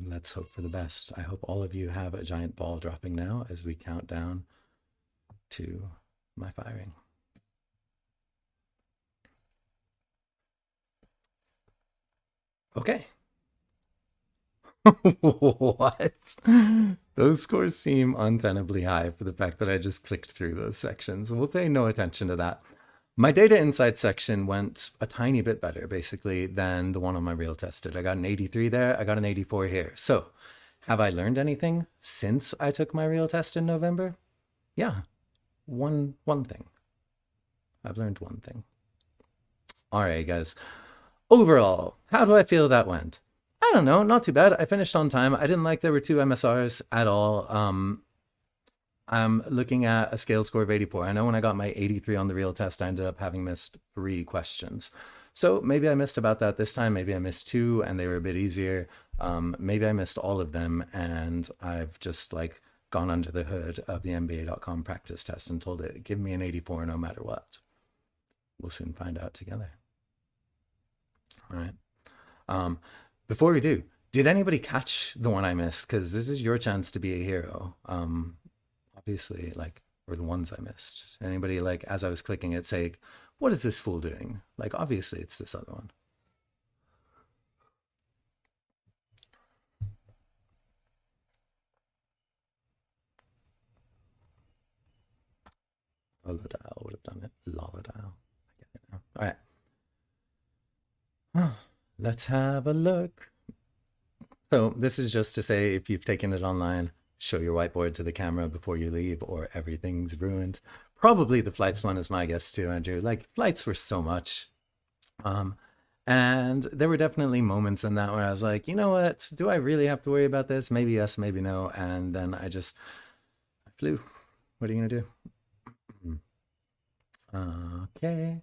Let's hope for the best. I hope all of you have a giant ball dropping now as we count down to my firing. Okay. What? Those scores seem untenably high for the fact that I just clicked through those sections. We'll pay no attention to that. My data insights section went a tiny bit better, basically, than the one on my real test did. I got an 83 there. I got an 84 here. So have I learned anything since I took my real test in November? Yeah, one thing. I've learned one thing. All right, guys. Overall, how do I feel that went? I don't know, not too bad. I finished on time. I didn't like there were 2 MSRs at all. I'm looking at a scaled score of 84. I know when I got my 83 on the real test, I ended up having missed 3 questions. So maybe I missed about that this time. Maybe I missed 2 and they were a bit easier. Maybe I missed all of them and I've just like gone under the hood of the MBA.com practice test and told it, give me an 84 no matter what. We'll soon find out together. All right. Before we do, did anybody catch the one I missed? Because this is your chance to be a hero. Obviously, like, or the ones I missed. Anybody, like, as I was clicking it, say, what is this fool doing? Like, obviously, it's this other one. Lolodile would have done it. Lolodile. I get it now. All right. Let's have a look. So this is just to say, if you've taken it online, show your whiteboard to the camera before you leave or everything's ruined. Probably the flights one is my guess too, Andrew. Like, flights were so much. And there were definitely moments in that where I was like, you know what? Do I really have to worry about this? Maybe yes, maybe no. And then I flew. What are you going to do? Okay.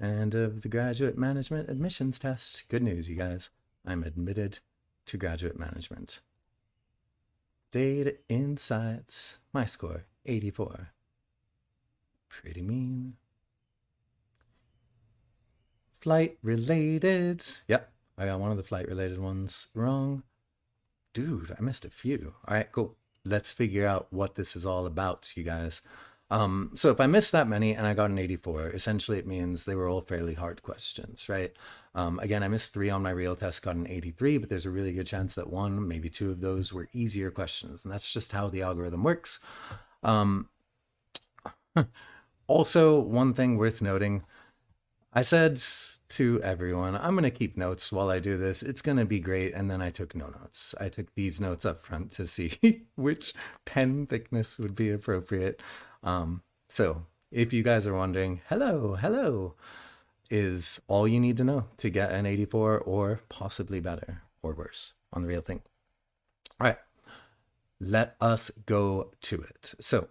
End of the graduate management admissions test. Good news, you guys. I'm admitted to graduate management. Data Insights. My score, 84. Pretty mean. Flight related. Yep, I got one of the flight related ones wrong. Dude, I missed a few. All right, cool. Let's figure out what this is all about, you guys. So if I missed that many and I got an 84, essentially it means they were all fairly hard questions, right? Again, I missed 3 on my real test, got an 83, but there's a really good chance that 1, maybe 2 of those were easier questions. And that's just how the algorithm works. Also, one thing worth noting, I said to everyone, I'm going to keep notes while I do this. It's going to be great. And then I took no notes. I took these notes up front to see which pen thickness would be appropriate. So if you guys are wondering, hello, is all you need to know to get an 84 or possibly better or worse on the real thing. All right, let us go to it. So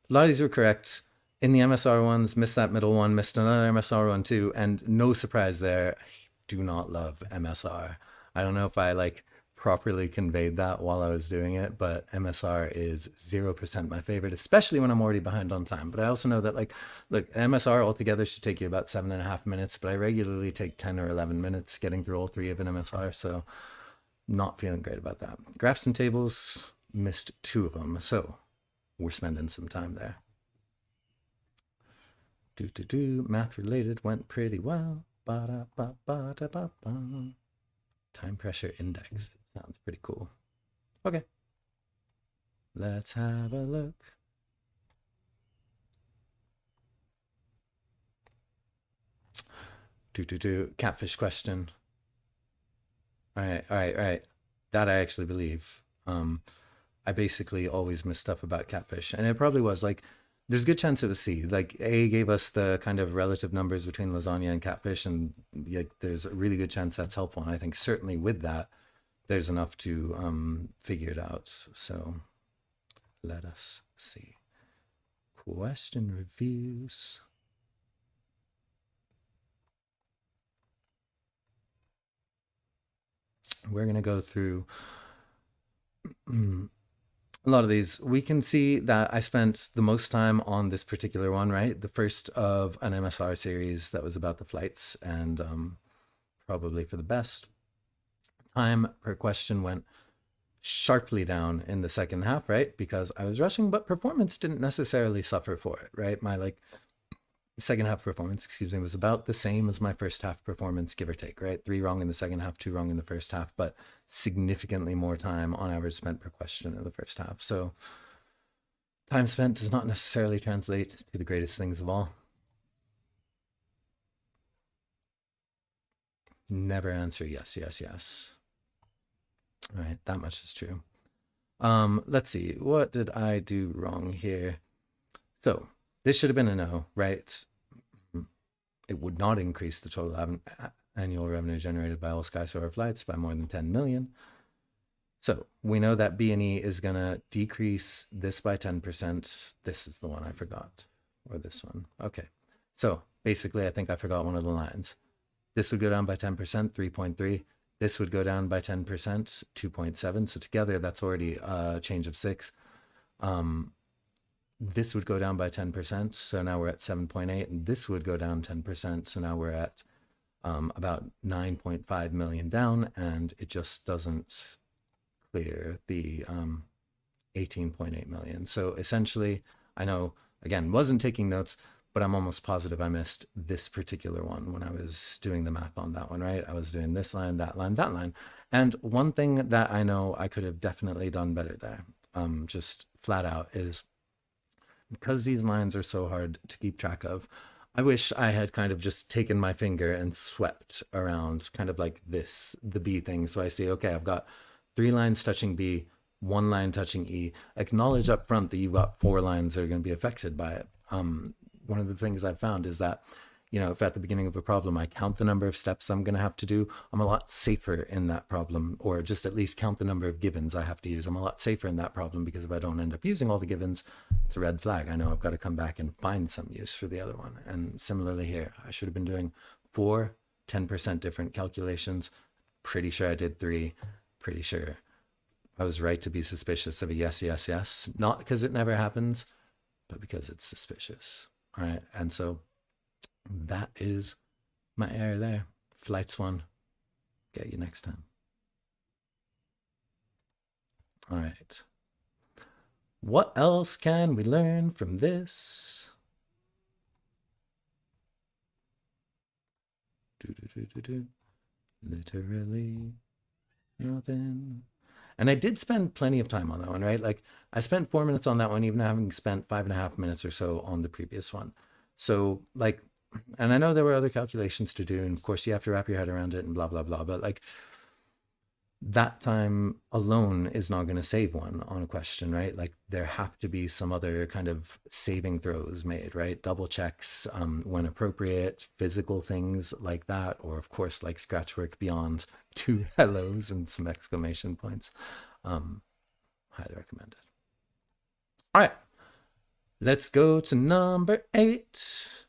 a lot of these were correct. In the MSR ones, missed that middle one, missed another MSR one too, and no surprise there, I do not love MSR. I don't know if I properly conveyed that while I was doing it, but MSR is 0% my favorite, especially when I'm already behind on time. But I also know that look, MSR altogether should take you about 7.5 minutes, but I regularly take 10 or 11 minutes getting through all 3 of an MSR, so not feeling great about that. Graphs and tables, missed 2 of them, so we're spending some time there. Math related went pretty well. Time pressure index. Sounds pretty cool. Okay. Let's have a look. Catfish question. All right. That I actually believe. I basically always miss stuff about catfish, and it probably was there's a good chance it was C. A gave us the kind of relative numbers between lasagna and catfish, and there's a really good chance that's helpful. And I think certainly with that, there's enough to figure it out. So let us see. Question reviews. We're going to go through a lot of these. We can see that I spent the most time on this particular one, right? The first of an MSR series that was about the flights, and probably for the best. Time per question went sharply down in the second half, right? Because I was rushing, but performance didn't necessarily suffer for it, right? My second half performance, excuse me, was about the same as my first half performance, give or take, right? 3 wrong in the second half, 2 wrong in the first half, but significantly more time on average spent per question in the first half. So time spent does not necessarily translate to the greatest things of all. Never answer yes. All right, that much is true. Let's see, what did I do wrong here? So this should have been a no, right? It would not increase the total annual revenue generated by all SkySoarer flights by more than 10 million. So we know that B&E is going to decrease this by 10%. This is the one I forgot, or this one. Okay. So basically, I think I forgot one of the lines. This would go down by 10%, 3.3. This would go down by 10%, 2.7. So together, that's already a change of 6. This would go down by 10%, so now we're at 7.8, and this would go down 10%, so now we're at about 9.5 million down, and it just doesn't clear the 18.8 million. So essentially, I know, again, wasn't taking notes, but I'm almost positive I missed this particular one when I was doing the math on that one, right? I was doing this line, that line, that line. And one thing that I know I could have definitely done better there, just flat out, is because these lines are so hard to keep track of, I wish I had kind of just taken my finger and swept around kind of like this, the B thing. So I say, okay, I've got 3 lines touching B, 1 line touching E. Acknowledge up front that you've got 4 lines that are going to be affected by it. One of the things I've found is that, you know, if at the beginning of a problem I count the number of steps I'm going to have to do, I'm a lot safer in that problem, or just at least count the number of givens I have to use. I'm a lot safer in that problem, because if I don't end up using all the givens, it's a red flag. I know I've got to come back and find some use for the other one. And similarly here, I should have been doing 4 10% different calculations. Pretty sure I did 3. Pretty sure I was right to be suspicious of a yes, yes, yes. Not because it never happens, but because it's suspicious. All right. And so that is my error there. Flights 1. Get you next time. All right. What else can we learn from this? Literally nothing. And I did spend plenty of time on that one, right? Like I spent 4 minutes on that one, even having spent 5.5 minutes or so on the previous one. So like, and I know there were other calculations to do, and of course you have to wrap your head around it and blah, blah, blah. But like that time alone is not going to save one on a question, right? Like there have to be some other kind of saving throws made, right? Double checks when appropriate, physical things like that, or of course like scratch work beyond 2 hellos and some exclamation points. Highly recommended. All right, let's go to number 8.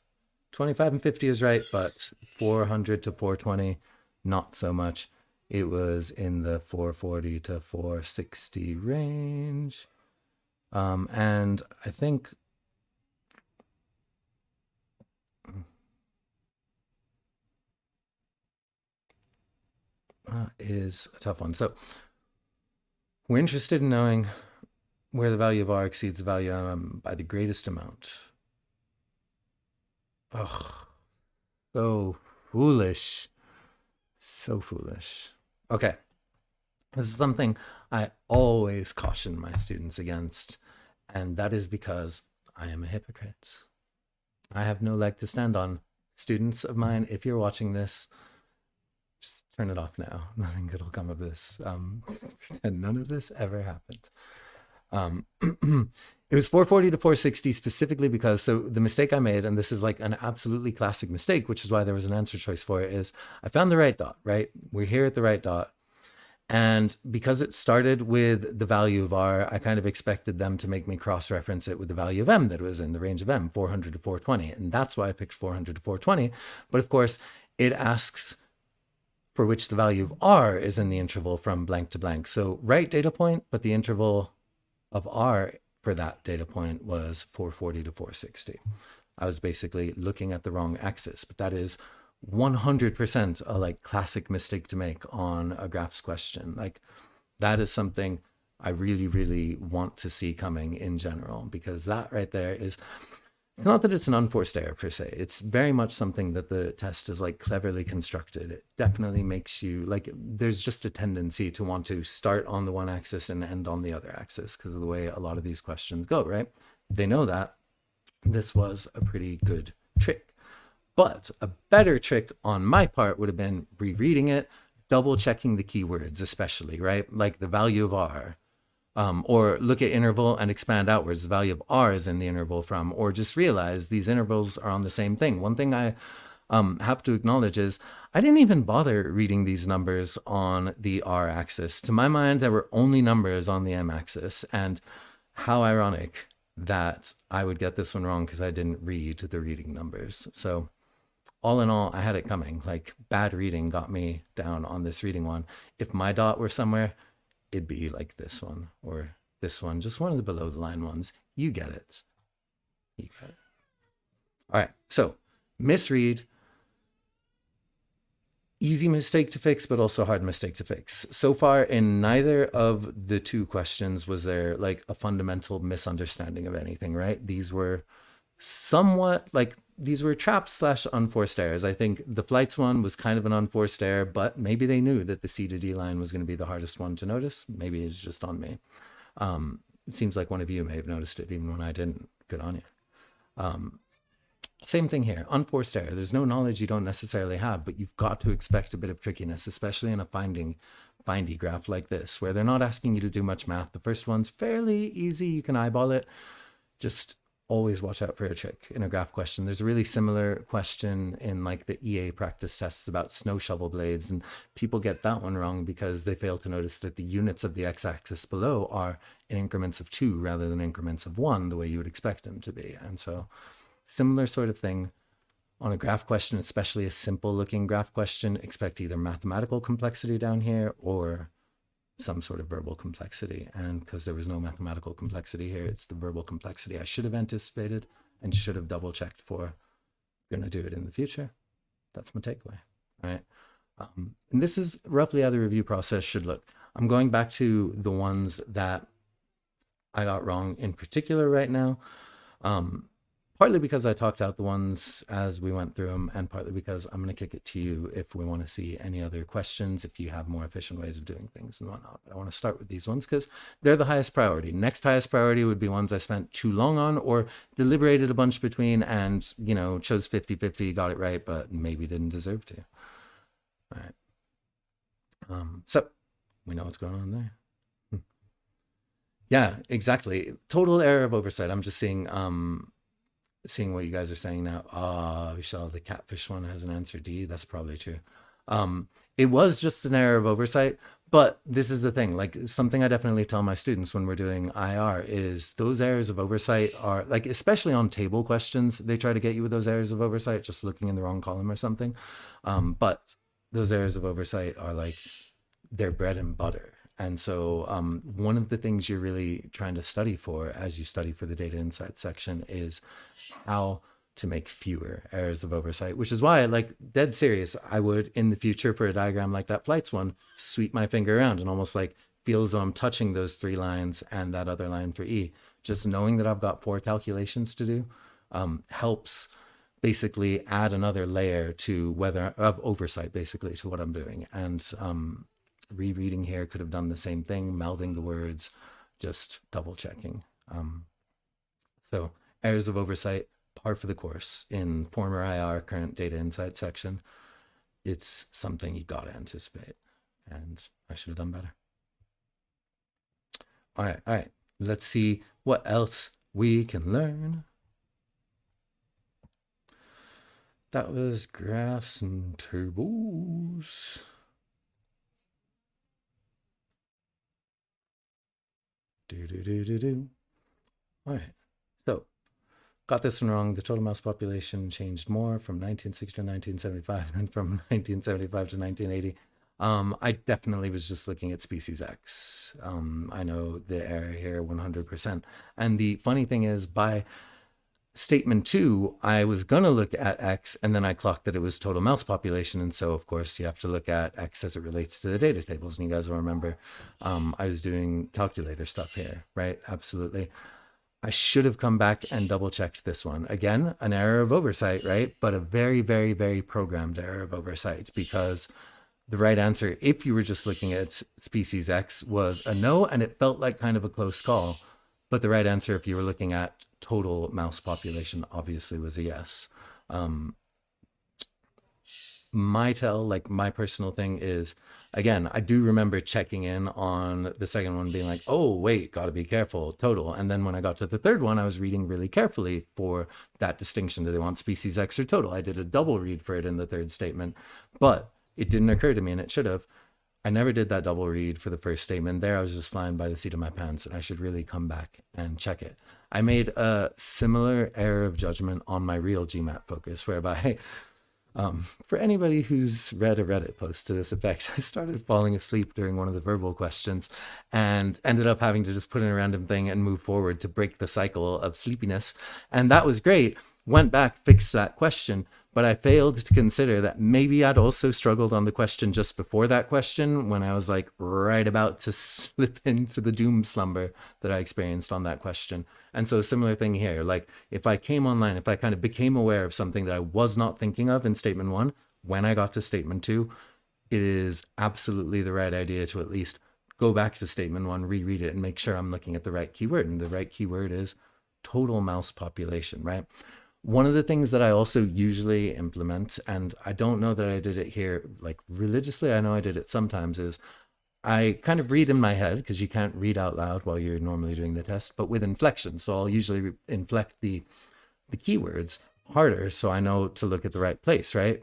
25 and 50 is right, but 400 to 420, not so much. It was in the 440 to 460 range. And I think is a tough one. So we're interested in knowing where the value of R exceeds the value of M by the greatest amount. Oh, so foolish. So foolish. Okay. This is something I always caution my students against, and that is because I am a hypocrite. I have no leg to stand on. Students of mine, if you're watching this, just turn it off now. Nothing good will come of this. Pretend none of this ever happened. It was 440 to 460 specifically because, so the mistake I made, and this is like an absolutely classic mistake, which is why there was an answer choice for it, is I found the right dot, right? We're here at the right dot. And because it started with the value of R, I kind of expected them to make me cross-reference it with the value of M that was in the range of M, 400 to 420. And that's why I picked 400 to 420. But of course, it asks for which the value of R is in the interval from blank to blank. So right data point, but the interval of R for that data point was 440 to 460. I was basically looking at the wrong axis, but that is 100% a like classic mistake to make on a graphs question. Like that is something I really, really want to see coming in general, because that right there is, it's not that it's an unforced error per se. It's very much something that the test is like cleverly constructed. It definitely makes you like, there's just a tendency to want to start on the one axis and end on the other axis because of the way a lot of these questions go, right? They know that. This was a pretty good trick. But a better trick on my part would have been rereading it, double checking the keywords, especially, right? Like the value of R, or look at interval and expand outwards. The value of R is in the interval from, or just realize these intervals are on the same thing. One thing I have to acknowledge is I didn't even bother reading these numbers on the R axis. To my mind, there were only numbers on the M axis, and how ironic that I would get this one wrong because I didn't read the reading numbers. So all in all, I had it coming. Like bad reading got me down on this reading one. If my dot were somewhere, it'd be like this one or this one, just one of the below the line ones. You get it. You get it. All right. So misread, easy mistake to fix, but also hard mistake to fix. So far in neither of the 2 questions was there like a fundamental misunderstanding of anything, right? These were somewhat like, these were traps / unforced errors. I think the flights one was kind of an unforced error, but maybe they knew that the C to D line was going to be the hardest one to notice. Maybe it's just on me. It seems like one of you may have noticed it even when I didn't. good on you. Same thing here, unforced error. There's no knowledge you don't necessarily have, but you've got to expect a bit of trickiness, especially in a findy graph like this, where they're not asking you to do much math. The first one's fairly easy, you can eyeball it. Just always watch out for a trick in a graph question. There's a really similar question in like the EA practice tests about snow shovel blades, and people get that one wrong because they fail to notice that the units of the x-axis below are in increments of 2 rather than increments of 1, the way you would expect them to be. And so similar sort of thing on a graph question, especially a simple looking graph question. Expect either mathematical complexity down here or some sort of verbal complexity. And because there was no mathematical complexity here, it's the verbal complexity I should have anticipated and should have double checked for. Going to do it in the future. That's my takeaway. All right. And this is roughly how the review process should look. I'm going back to the ones that I got wrong in particular right now. Partly because I talked out the ones as we went through them, and partly because I'm going to kick it to you if we want to see any other questions, if you have more efficient ways of doing things and whatnot. But I want to start with these ones because they're the highest priority. Next highest priority would be ones I spent too long on or deliberated a bunch between and, you know, chose 50-50, got it right, but maybe didn't deserve to. All right. So we know what's going on there. Yeah, exactly. Total error of oversight. I'm just seeing what you guys are saying now. Vishal, the catfish one has an answer D. That's probably true. It was just an error of oversight, but this is the thing, like something I definitely tell my students when we're doing IR is those errors of oversight are like, especially on table questions, they try to get you with those errors of oversight, just looking in the wrong column or something. But those errors of oversight are like, they're bread and butter. And so one of the things you're really trying to study for as you study for the data insights section is how to make fewer errors of oversight, which is why, like, dead serious, I would in the future for a diagram like that flights one, sweep my finger around and almost like feel as though I'm touching those 3 lines and that other line for E. Just knowing that I've got 4 calculations to do helps basically add another layer to whether of oversight basically to what I'm doing. And rereading here could have done the same thing, melding the words, just double checking. So errors of oversight, par for the course in former IR, current data insight section. It's something you got to anticipate, and I should have done better. All right. Let's see what else we can learn. That was graphs and tables. All right, so got this one wrong. The total mouse population changed more from 1960 to 1975 than from 1975 to 1980. I definitely was just looking at species X. I know the error here 100%. And the funny thing is, by statement 2, I was going to look at X, and then I clocked that it was total mouse population. And so, of course, you have to look at X as it relates to the data tables. And you guys will remember I was doing calculator stuff here, right? Absolutely. I should have come back and double checked this one. Again, an error of oversight, right? But a very, very, very programmed error of oversight, because the right answer, if you were just looking at species X, was a no, and it felt like kind of a close call. But the right answer, if you were looking at total mouse population, obviously was a yes. My personal thing is, again, I do remember checking in on the second one being like, oh, wait, got to be careful, total. And then when I got to the third one, I was reading really carefully for that distinction. Do they want species X or total? I did a double read for it in the third statement, but it didn't occur to me, and it should have. I never did that double read for the first statement. There I was just flying by the seat of my pants, and I should really come back and check it. I made a similar error of judgment on my real GMAT focus, whereby for anybody who's read a Reddit post to this effect, I started falling asleep during one of the verbal questions and ended up having to just put in a random thing and move forward to break the cycle of sleepiness. And that was great. Went back, fixed that question, but I failed to consider that maybe I'd also struggled on the question just before that question, when I was like right about to slip into the doom slumber that I experienced on that question. And so similar thing here, like if I came online, if I kind of became aware of something that I was not thinking of in statement 1, when I got to statement 2, it is absolutely the right idea to at least go back to statement 1, reread it, and make sure I'm looking at the right keyword. And the right keyword is total mouse population, right? One of the things that I also usually implement, and I don't know that I did it here like religiously, I know I did it sometimes, is I kind of read in my head, because you can't read out loud while you're normally doing the test, but with inflection. So I'll usually inflect the keywords harder so I know to look at the right place, right?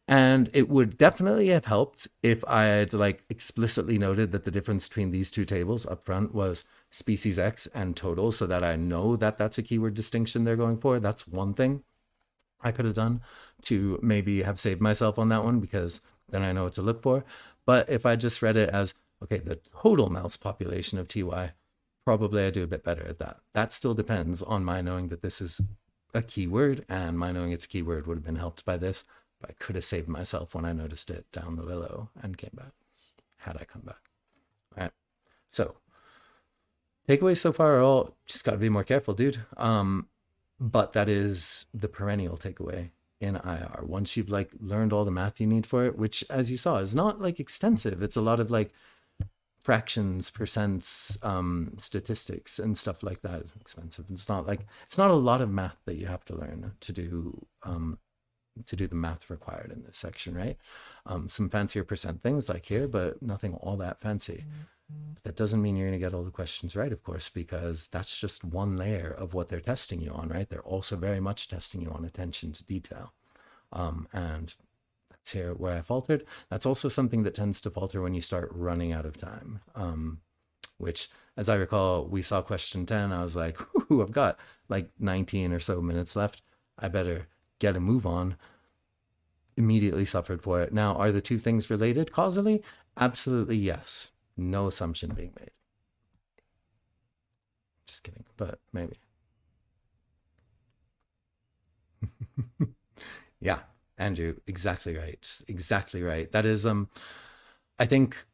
And it would definitely have helped if I had like explicitly noted that the difference between these two tables up front was species X and total, so that I know that that's a keyword distinction they're going for. That's one thing I could have done to maybe have saved myself on that one, because then I know what to look for. But if I just read it as, okay, the total mouse population of TY, probably I do a bit better at that. That still depends on my knowing that this is a keyword, and my knowing it's a keyword would have been helped by this. But I could have saved myself when I noticed it down the below and came back, had I come back. All right. So takeaways so far are all just got to be more careful, dude. But that is the perennial takeaway in IR. Once you've like learned all the math you need for it, which as you saw is not like extensive. It's a lot of like fractions, percents, statistics and stuff like that. It's expensive. It's not a lot of math that you have to learn to do the math required in this section, right? Some fancier percent things like here, but nothing all that fancy. But that doesn't mean you're going to get all the questions right, of course, because that's just one layer of what they're testing you on, right? They're also very much testing you on attention to detail. And that's here where I faltered. That's also something that tends to falter when you start running out of time, which, as I recall, we saw question 10. I was like, whoo, I've got like 19 or so minutes left. I better get a move on. Immediately suffered for it. Now, are the two things related causally? Absolutely yes. No assumption being made. Just kidding, but maybe. Yeah, Andrew, exactly right. Exactly right. That is, I think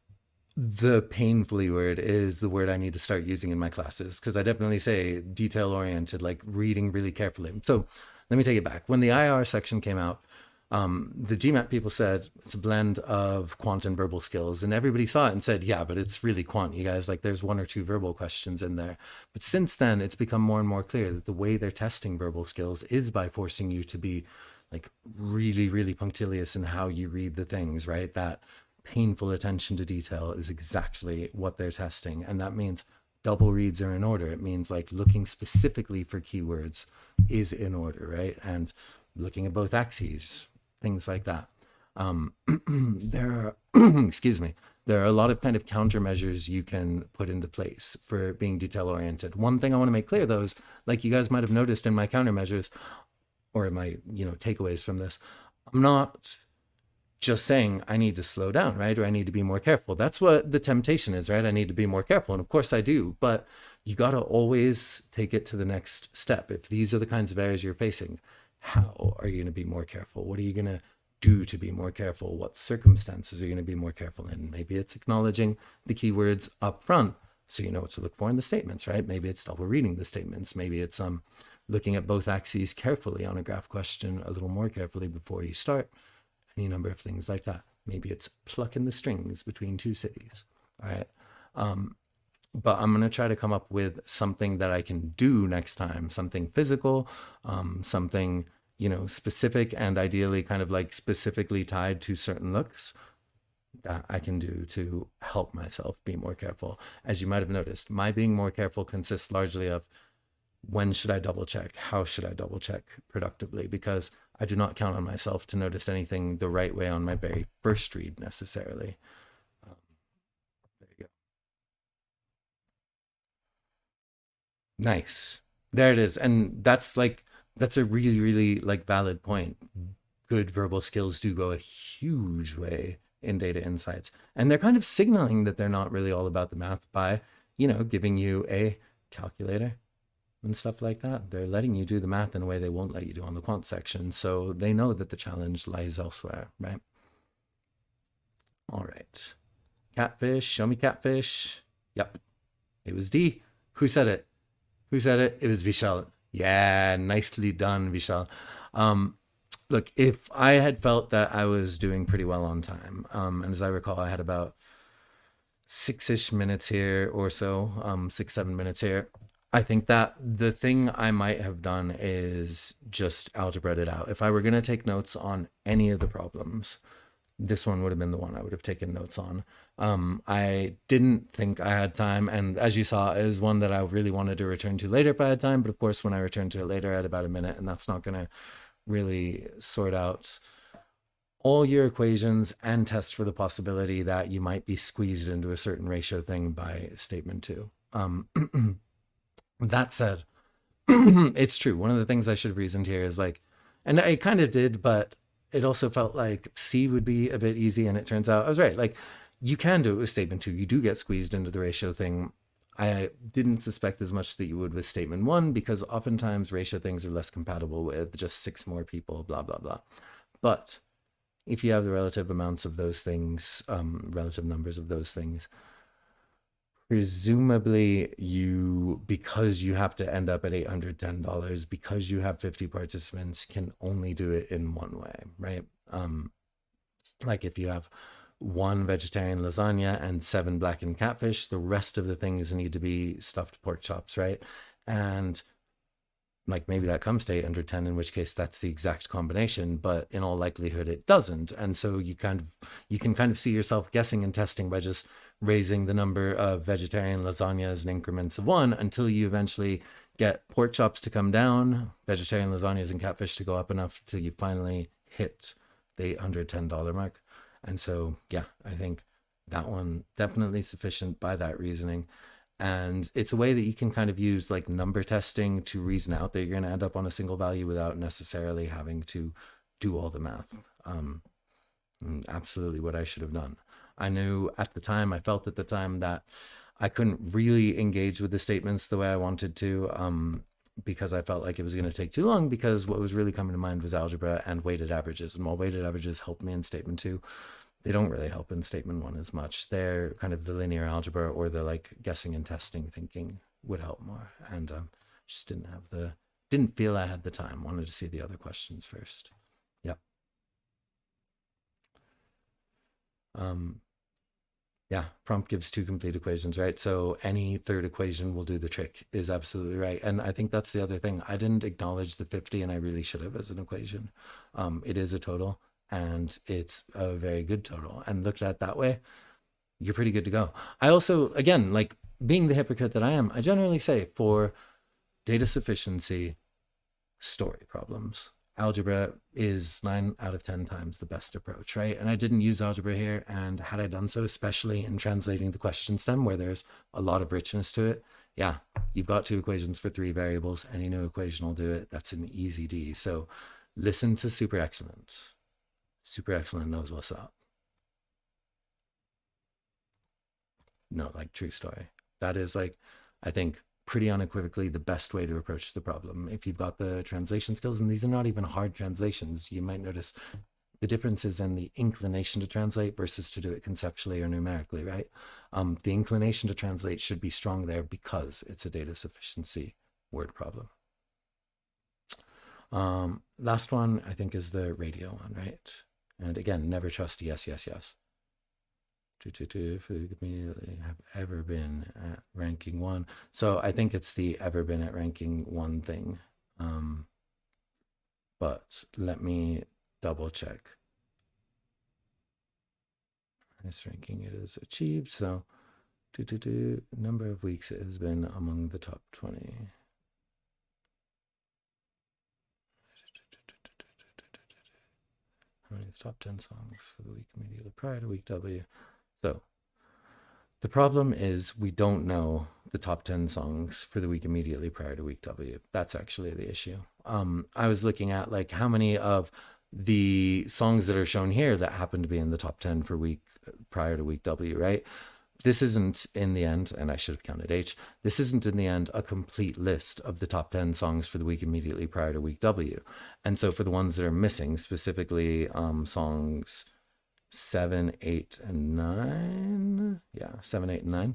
the painfully word is the word I need to start using in my classes, because I definitely say detail oriented, like reading really carefully. So let me take it back. When the IR section came out, the GMAT people said it's a blend of quant and verbal skills, and everybody saw it and said, yeah, but it's really quant, you guys. Like there's one or two verbal questions in there. But since then, it's become more and more clear that the way they're testing verbal skills is by forcing you to be like really, really punctilious in how you read the things, right? That painful attention to detail is exactly what they're testing. And that means double reads are in order. It means like looking specifically for keywords is in order, right? And looking at both axes, things like that. There are, excuse me, there are a lot of kind of countermeasures you can put into place for being detail oriented. One thing I want to make clear though is, like you guys might have noticed in my countermeasures or in my, takeaways from this, I'm not just saying I need to slow down, right? Or I need to be more careful. That's what the temptation is, right? I need to be more careful. And of course I do, but you got to always take it to the next step. If these are the kinds of errors you're facing, how are you going to be more careful? What are you going to do to be more careful? What circumstances are you going to be more careful in? Maybe it's acknowledging the keywords up front so you know what to look for in the statements, right? Maybe it's double reading the statements. Maybe it's looking at both axes carefully on a graph question a little more carefully before you start. Any number of things like that. Maybe it's plucking the strings between two cities. All right. But I'm going to try to come up with something that I can do next time, something physical, something, specific, and ideally kind of like specifically tied to certain looks that I can do to help myself be more careful. As you might have noticed, my being more careful consists largely of when should I double check? How should I double check productively? Because I do not count on myself to notice anything the right way on my very first read necessarily. There you go. Nice. There it is. And that's a really, really like valid point. Good verbal skills do go a huge way in data insights. And they're kind of signaling that they're not really all about the math by, giving you a calculator and stuff like that. They're letting you do the math in a way they won't let you do on the quant section. So they know that the challenge lies elsewhere, right? All right. Catfish, show me catfish. Yep. It was D. Who said it? Who said it? It was Vishal. Yeah, nicely done, Vishal. Look, if I had felt that I was doing pretty well on time, and as I recall, I had about 6-ish minutes here or so, 6-7 minutes here, I think that the thing I might have done is just algebra it out. If I were going to take notes on any of the problems, this one would have been the one I would have taken notes on. I didn't think I had time, and as you saw, it was one that I really wanted to return to later if I had time. But of course, when I returned to it later, I had about a minute, and that's not going to really sort out all your equations and test for the possibility that you might be squeezed into a certain ratio thing by statement two. That said, it's true. One of the things I should have reasoned here is like, and I kind of did, but it also felt like C would be a bit easy. And it turns out I was right. Like, you can do it with statement two. You do get squeezed into the ratio thing. I didn't suspect as much that you would with statement one, because oftentimes ratio things are less compatible with just 6 more people, blah, blah, blah. But if you have the relative amounts of those things, relative numbers of those things, presumably because you have to end up at $810, because you have 50 participants, can only do it in one way, right? Like if you have 1 vegetarian lasagna and 7 blackened catfish, the rest of the things need to be stuffed pork chops, right? And like maybe that comes to 810, in which case that's the exact combination, but in all likelihood it doesn't. And so you can kind of see yourself guessing and testing by just raising the number of vegetarian lasagnas in increments of 1 until you eventually get pork chops to come down, vegetarian lasagnas and catfish to go up enough till you finally hit the $810 mark. And so, yeah, I think that one definitely sufficient by that reasoning. And it's a way that you can kind of use like number testing to reason out that you're going to end up on a single value without necessarily having to do all the math. Absolutely what I should have done. I knew at the time, I felt at the time that I couldn't really engage with the statements the way I wanted to, because I felt like it was going to take too long, because what was really coming to mind was algebra and weighted averages. And while weighted averages helped me in statement two, they don't really help in statement one as much. They're kind of the linear algebra or the like guessing and testing thinking would help more. And just didn't feel I had the time. Wanted to see the other questions first. Yep. Yeah, prompt gives 2 complete equations, right? So any third equation will do the trick is absolutely right. And I think that's the other thing. I didn't acknowledge the 50, and I really should have, as an equation. It is a total, and it's a very good total. And looked at that way, you're pretty good to go. I also, again, like being the hypocrite that I am, I generally say for data sufficiency, story problems, algebra is 9 out of 10 times the best approach, right? And I didn't use algebra here, and had I done so, especially in translating the question stem where there's a lot of richness to it, yeah, you've got 2 equations for 3 variables. Any new equation will do it. That's an easy D. So listen to Super Excellent. Super Excellent knows what's up. No, like true story. That is like, I think, pretty unequivocally the best way to approach the problem. If you've got the translation skills, and these are not even hard translations, you might notice the differences in the inclination to translate versus to do it conceptually or numerically, right? The inclination to translate should be strong there because it's a data sufficiency word problem. Last one, I think, is the radio one, right? And again, never trust yes, yes, yes. Food immediately have ever been at ranking 1. So I think it's the ever been at ranking 1 thing. But let me double check. This ranking it is achieved. So number of weeks it has been among the top 20. How many of the top 10 songs for the week immediately prior to week W? So the problem is we don't know the top 10 songs for the week immediately prior to week W. That's actually the issue. I was looking at like how many of the songs that are shown here that happen to be in the top 10 for week prior to week W, right? This isn't in the end, and I should have counted H, this isn't in the end a complete list of the top 10 songs for the week immediately prior to week W. And so for the ones that are missing, specifically songs 7, 8, and 9. Yeah, 7, 8, and 9.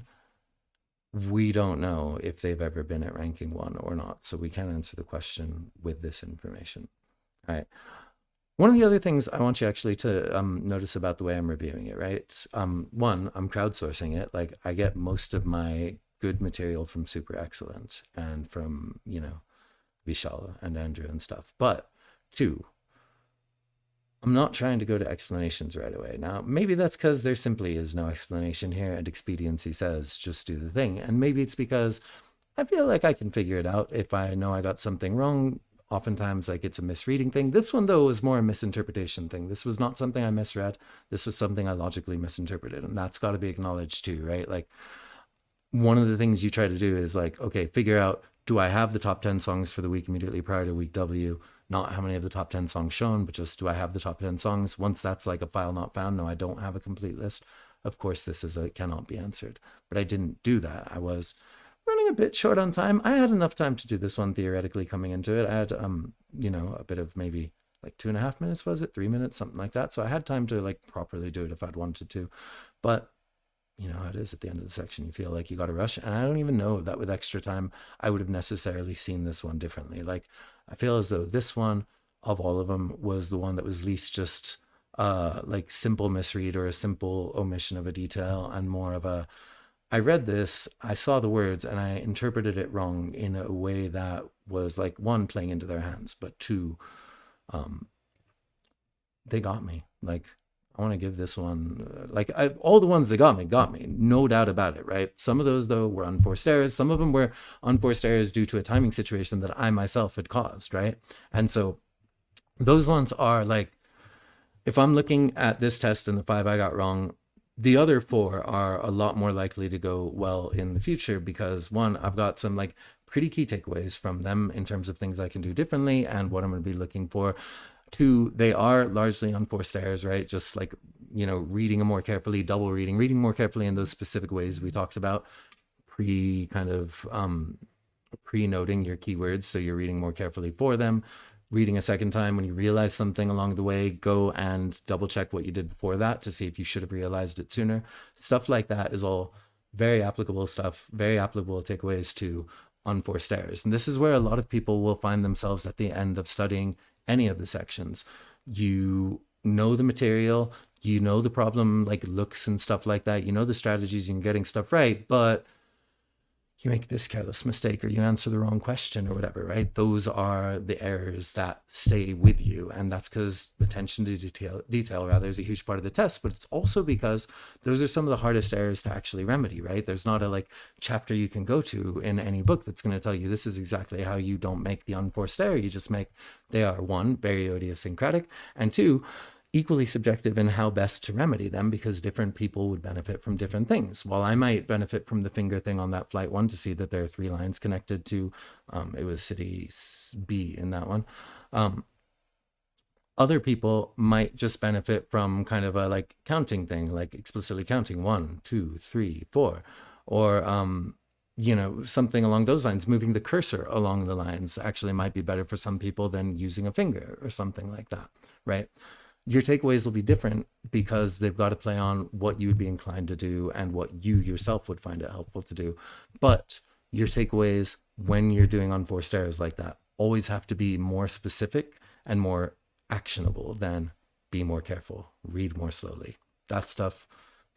We don't know if they've ever been at ranking 1 or not. So we can't answer the question with this information. All right. One of the other things I want you actually to notice about the way I'm reviewing it, right? One, I'm crowdsourcing it. Like I get most of my good material from Super Excellent and from, you know, Vishal and Andrew and stuff. But two, I'm not trying to go to explanations right away. Now, maybe that's because there simply is no explanation here and expediency says just do the thing. And maybe it's because I feel like I can figure it out if I know I got something wrong. Oftentimes, like, it's a misreading thing. This one, though, was more a misinterpretation thing. This was not something I misread. This was something I logically misinterpreted. And that's got to be acknowledged too, right? Like, one of the things you try to do is like, okay, figure out, do I have the top 10 songs for the week immediately prior to week W? Not how many of the top 10 songs shown, but just, do I have the top 10 songs? Once that's like a file not found, no, I don't have a complete list. Of course, this is a cannot be answered, but I didn't do that. I was running a bit short on time. I had enough time to do this one theoretically coming into it. I had, you know, a bit of maybe like 2.5 minutes, was it 3 minutes, something like that. So I had time to like properly do it if I'd wanted to, but you know how it is at the end of the section. You feel like you got to rush. And I don't even know that with extra time, I would have necessarily seen this one differently. Like, I feel as though this one of all of them was the one that was least just like simple misread or a simple omission of a detail, and more of a, I read this, I saw the words, and I interpreted it wrong in a way that was like, one, playing into their hands, but two, they got me. Like, I want to give this one, like, all the ones that got me, no doubt about it, right? Some of those, though, were unforced errors. Some of them were unforced errors due to a timing situation that I myself had caused, right? And so those ones are like, if I'm looking at this test and the 5 I got wrong, the other 4 are a lot more likely to go well in the future, because one, I've got some like pretty key takeaways from them in terms of things I can do differently and what I'm going to be looking for. 2, they are largely unforced errors, right? Just like, you know, reading them more carefully, double reading more carefully in those specific ways we talked about, pre-noting your keywords, so you're reading more carefully for them. Reading a second time, when you realize something along the way, go and double check what you did before that to see if you should have realized it sooner. Stuff like that is all very applicable stuff, very applicable takeaways to unforced errors. And this is where a lot of people will find themselves at the end of studying any of the sections. You know the material, you know the problem like looks and stuff like that, you know the strategies, you're getting stuff right, but you make this careless mistake or you answer the wrong question or whatever, right? Those are the errors that stay with you. And that's because attention to detail rather is a huge part of the test, but it's also because those are some of the hardest errors to actually remedy, right? There's not a like chapter you can go to in any book that's going to tell you this is exactly how you don't make the unforced error. You just make, they are 1, very idiosyncratic, and 2, equally subjective in how best to remedy them, because different people would benefit from different things. While I might benefit from the finger thing on that flight 1 to see that there are 3 lines connected to, it was city B in that one. Other people might just benefit from kind of a like counting thing, like explicitly counting 1, 2, 3, 4, or, you know, something along those lines. Moving the cursor along the lines actually might be better for some people than using a finger or something like that, right? Your takeaways will be different because they've got to play on what you would be inclined to do and what you yourself would find it helpful to do. But your takeaways when you're doing unforced errors like that always have to be more specific and more actionable than be more careful, read more slowly. That stuff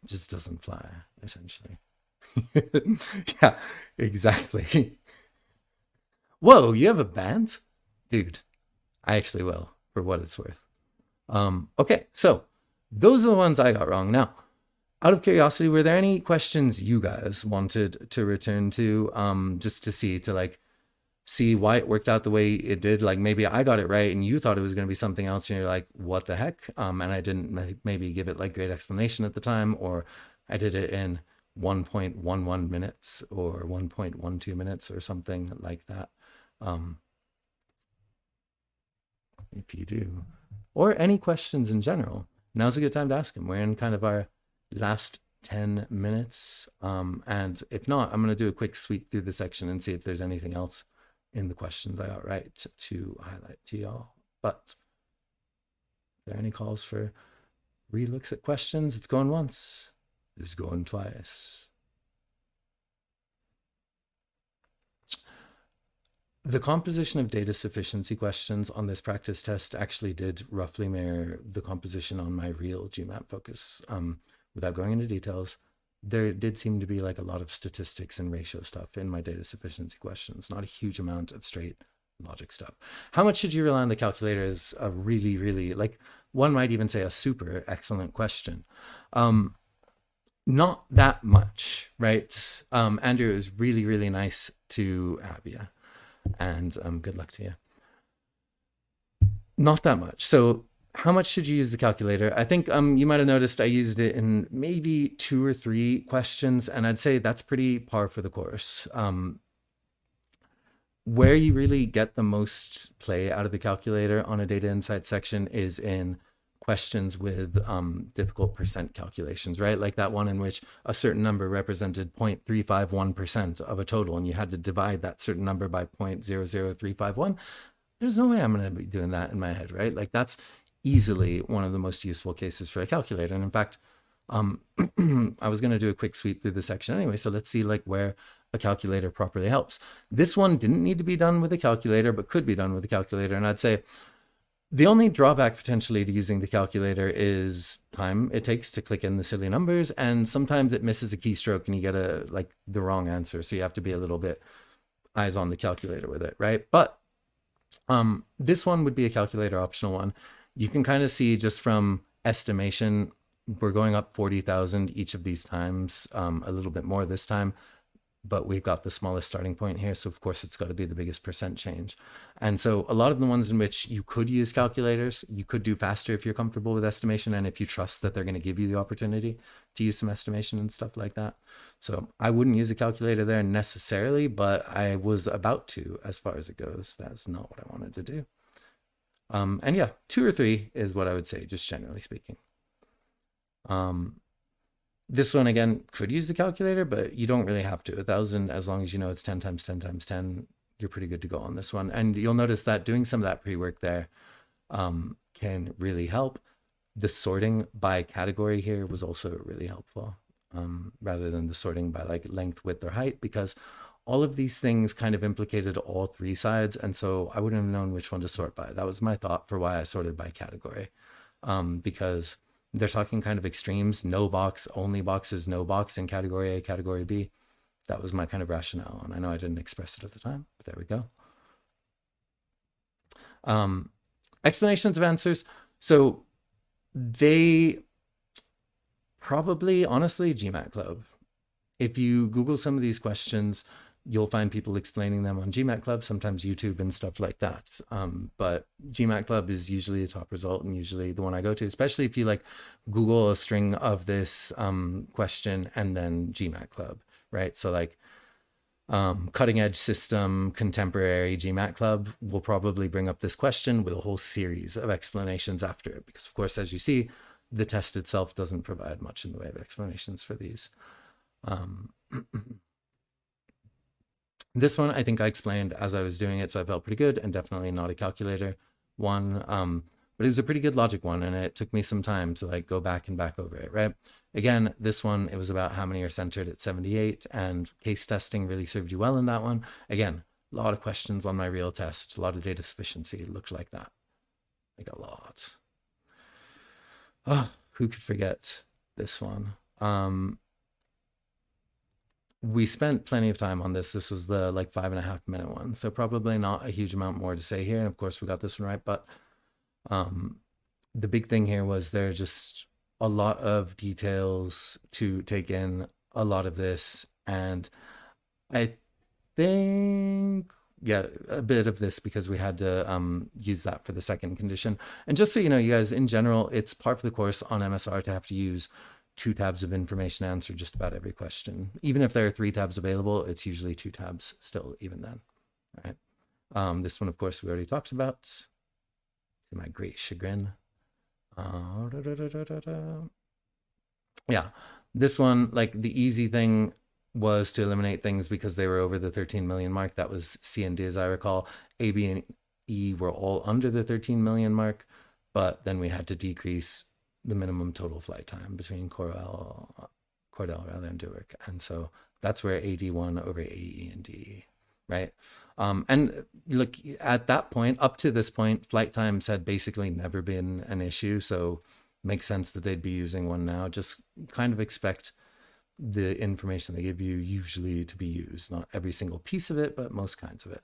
just doesn't fly, essentially. Yeah, exactly. Whoa, you have a band? Dude, I actually will, for what it's worth. Okay, so those are the ones I got wrong. Now, out of curiosity, were there any questions you guys wanted to return to, just to see why it worked out the way it did? Like, maybe I got it right and you thought it was going to be something else and you're like, what the heck? And I didn't maybe give it like great explanation at the time, or I did it in 1.11 minutes or 1.12 minutes or something like that. If you do, or any questions in general, now's a good time to ask them. We're in kind of our last 10 minutes. And if not, I'm going to do a quick sweep through the section and see if there's anything else in the questions I got right to highlight to y'all. But are there any calls for re-looks at questions? It's going once, it's going twice. The composition of data sufficiency questions on this practice test actually did roughly mirror the composition on my real GMAT focus. Without going into details, there did seem to be like a lot of statistics and ratio stuff in my data sufficiency questions, not a huge amount of straight logic stuff. How much should you rely on the calculator is a really, really, like, one might even say a super excellent question. Not that much, right? Andrew, it was really, really nice to have you, and good luck to you. Not that much. So how much should you use the calculator? I think you might have noticed I used it in maybe 2 or 3 questions, and I'd say that's pretty par for the course. Where you really get the most play out of the calculator on a data insight section is in questions with difficult percent calculations, right? Like that one in which a certain number represented 0.351% of a total, and you had to divide that certain number by 0.00351. There's no way I'm going to be doing that in my head, right? Like that's easily one of the most useful cases for a calculator. And in fact, I was going to do a quick sweep through the section anyway. So let's see like where a calculator properly helps. This one didn't need to be done with a calculator, but could be done with a calculator. And I'd say the only drawback potentially to using the calculator is time it takes to click in the silly numbers. And sometimes it misses a keystroke and you get the wrong answer. So you have to be a little bit eyes on the calculator with it, right? But this one would be a calculator optional one. You can kind of see just from estimation, we're going up 40,000 each of these times, a little bit more this time, but we've got the smallest starting point here. So of course it's got to be the biggest percent change. And so a lot of the ones in which you could use calculators, you could do faster if you're comfortable with estimation and if you trust that they're going to give you the opportunity to use some estimation and stuff like that. So I wouldn't use a calculator there necessarily, but I was about to as far as it goes. That's not what I wanted to do. And yeah, 2 or 3 is what I would say, just generally speaking. This one, again, could use the calculator, but you don't really have to. 1,000, as long as you know it's 10 times 10 times 10, you're pretty good to go on this one. And you'll notice that doing some of that pre-work there can really help. The sorting by category here was also really helpful, rather than the sorting by like length, width, or height, because all of these things kind of implicated all 3 sides. And so I wouldn't have known which one to sort by. That was my thought for why I sorted by category, because they're talking kind of extremes, no box, only boxes, no box in category A, category B. That was my kind of rationale. And I know I didn't express it at the time, but there we go. Explanations of answers. So they probably, honestly, GMAT Club. If you Google some of these questions, you'll find people explaining them on GMAT Club, sometimes YouTube and stuff like that. But GMAT Club is usually the top result and usually the one I go to, especially if you like Google a string of this question and then GMAT Club, right? So like cutting edge system, contemporary GMAT Club will probably bring up this question with a whole series of explanations after it. Because of course, as you see, the test itself doesn't provide much in the way of explanations for these. This one, I think I explained as I was doing it, so I felt pretty good, and definitely not a calculator one, but it was a pretty good logic one, and it took me some time to like go back and back over it, right? Again, this one, it was about how many are centered at 78, and case testing really served you well in that one. Again, a lot of questions on my real test, a lot of data sufficiency, it looked like that, like a lot. Oh, who could forget this one? We spent plenty of time on this. This was the like 5.5-minute one. So probably not a huge amount more to say here. And of course we got this one right, but the big thing here was there are just a lot of details to take in, a lot of this. And I think, yeah, a bit of this because we had to use that for the second condition. And just so you know, you guys, in general, it's part of the course on MSR to have to use 2 tabs of information to answer just about every question. Even if there are 3 tabs available, it's usually 2 tabs still, even then, right? This one, of course, we already talked about, to my great chagrin. Yeah, this one, like the easy thing was to eliminate things because they were over the 13 million mark. That was C and D, as I recall. A, B, and E were all under the 13 million mark, but then we had to decrease the minimum total flight time between Cordell rather and Newark. And so that's where AD won over AE and DE, right? And look, at that point, up to this point, flight times had basically never been an issue. So makes sense that they'd be using one now. Just kind of expect the information they give you usually to be used. Not every single piece of it, but most kinds of it.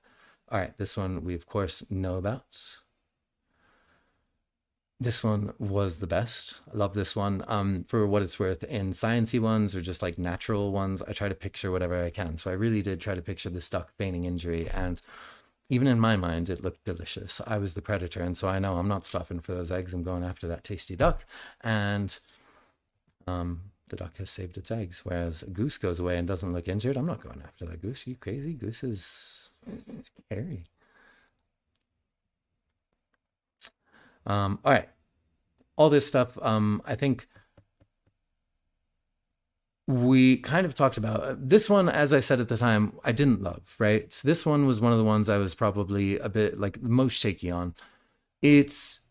All right, this one we of course know about. This one was the best. I love this one. For what it's worth, in sciencey ones or just like natural ones, I try to picture whatever I can. So I really did try to picture this duck feigning injury, and even in my mind, it looked delicious. I was the predator, and so I know I'm not stopping for those eggs. I'm going after that tasty duck, and the duck has saved its eggs. Whereas a goose goes away and doesn't look injured, I'm not going after that goose. Are you crazy? Goose is scary. All right, all this stuff. I think we kind of talked about this one, as I said at the time, I didn't love, right? So this one was one of the ones I was probably a bit like the most shaky on. It's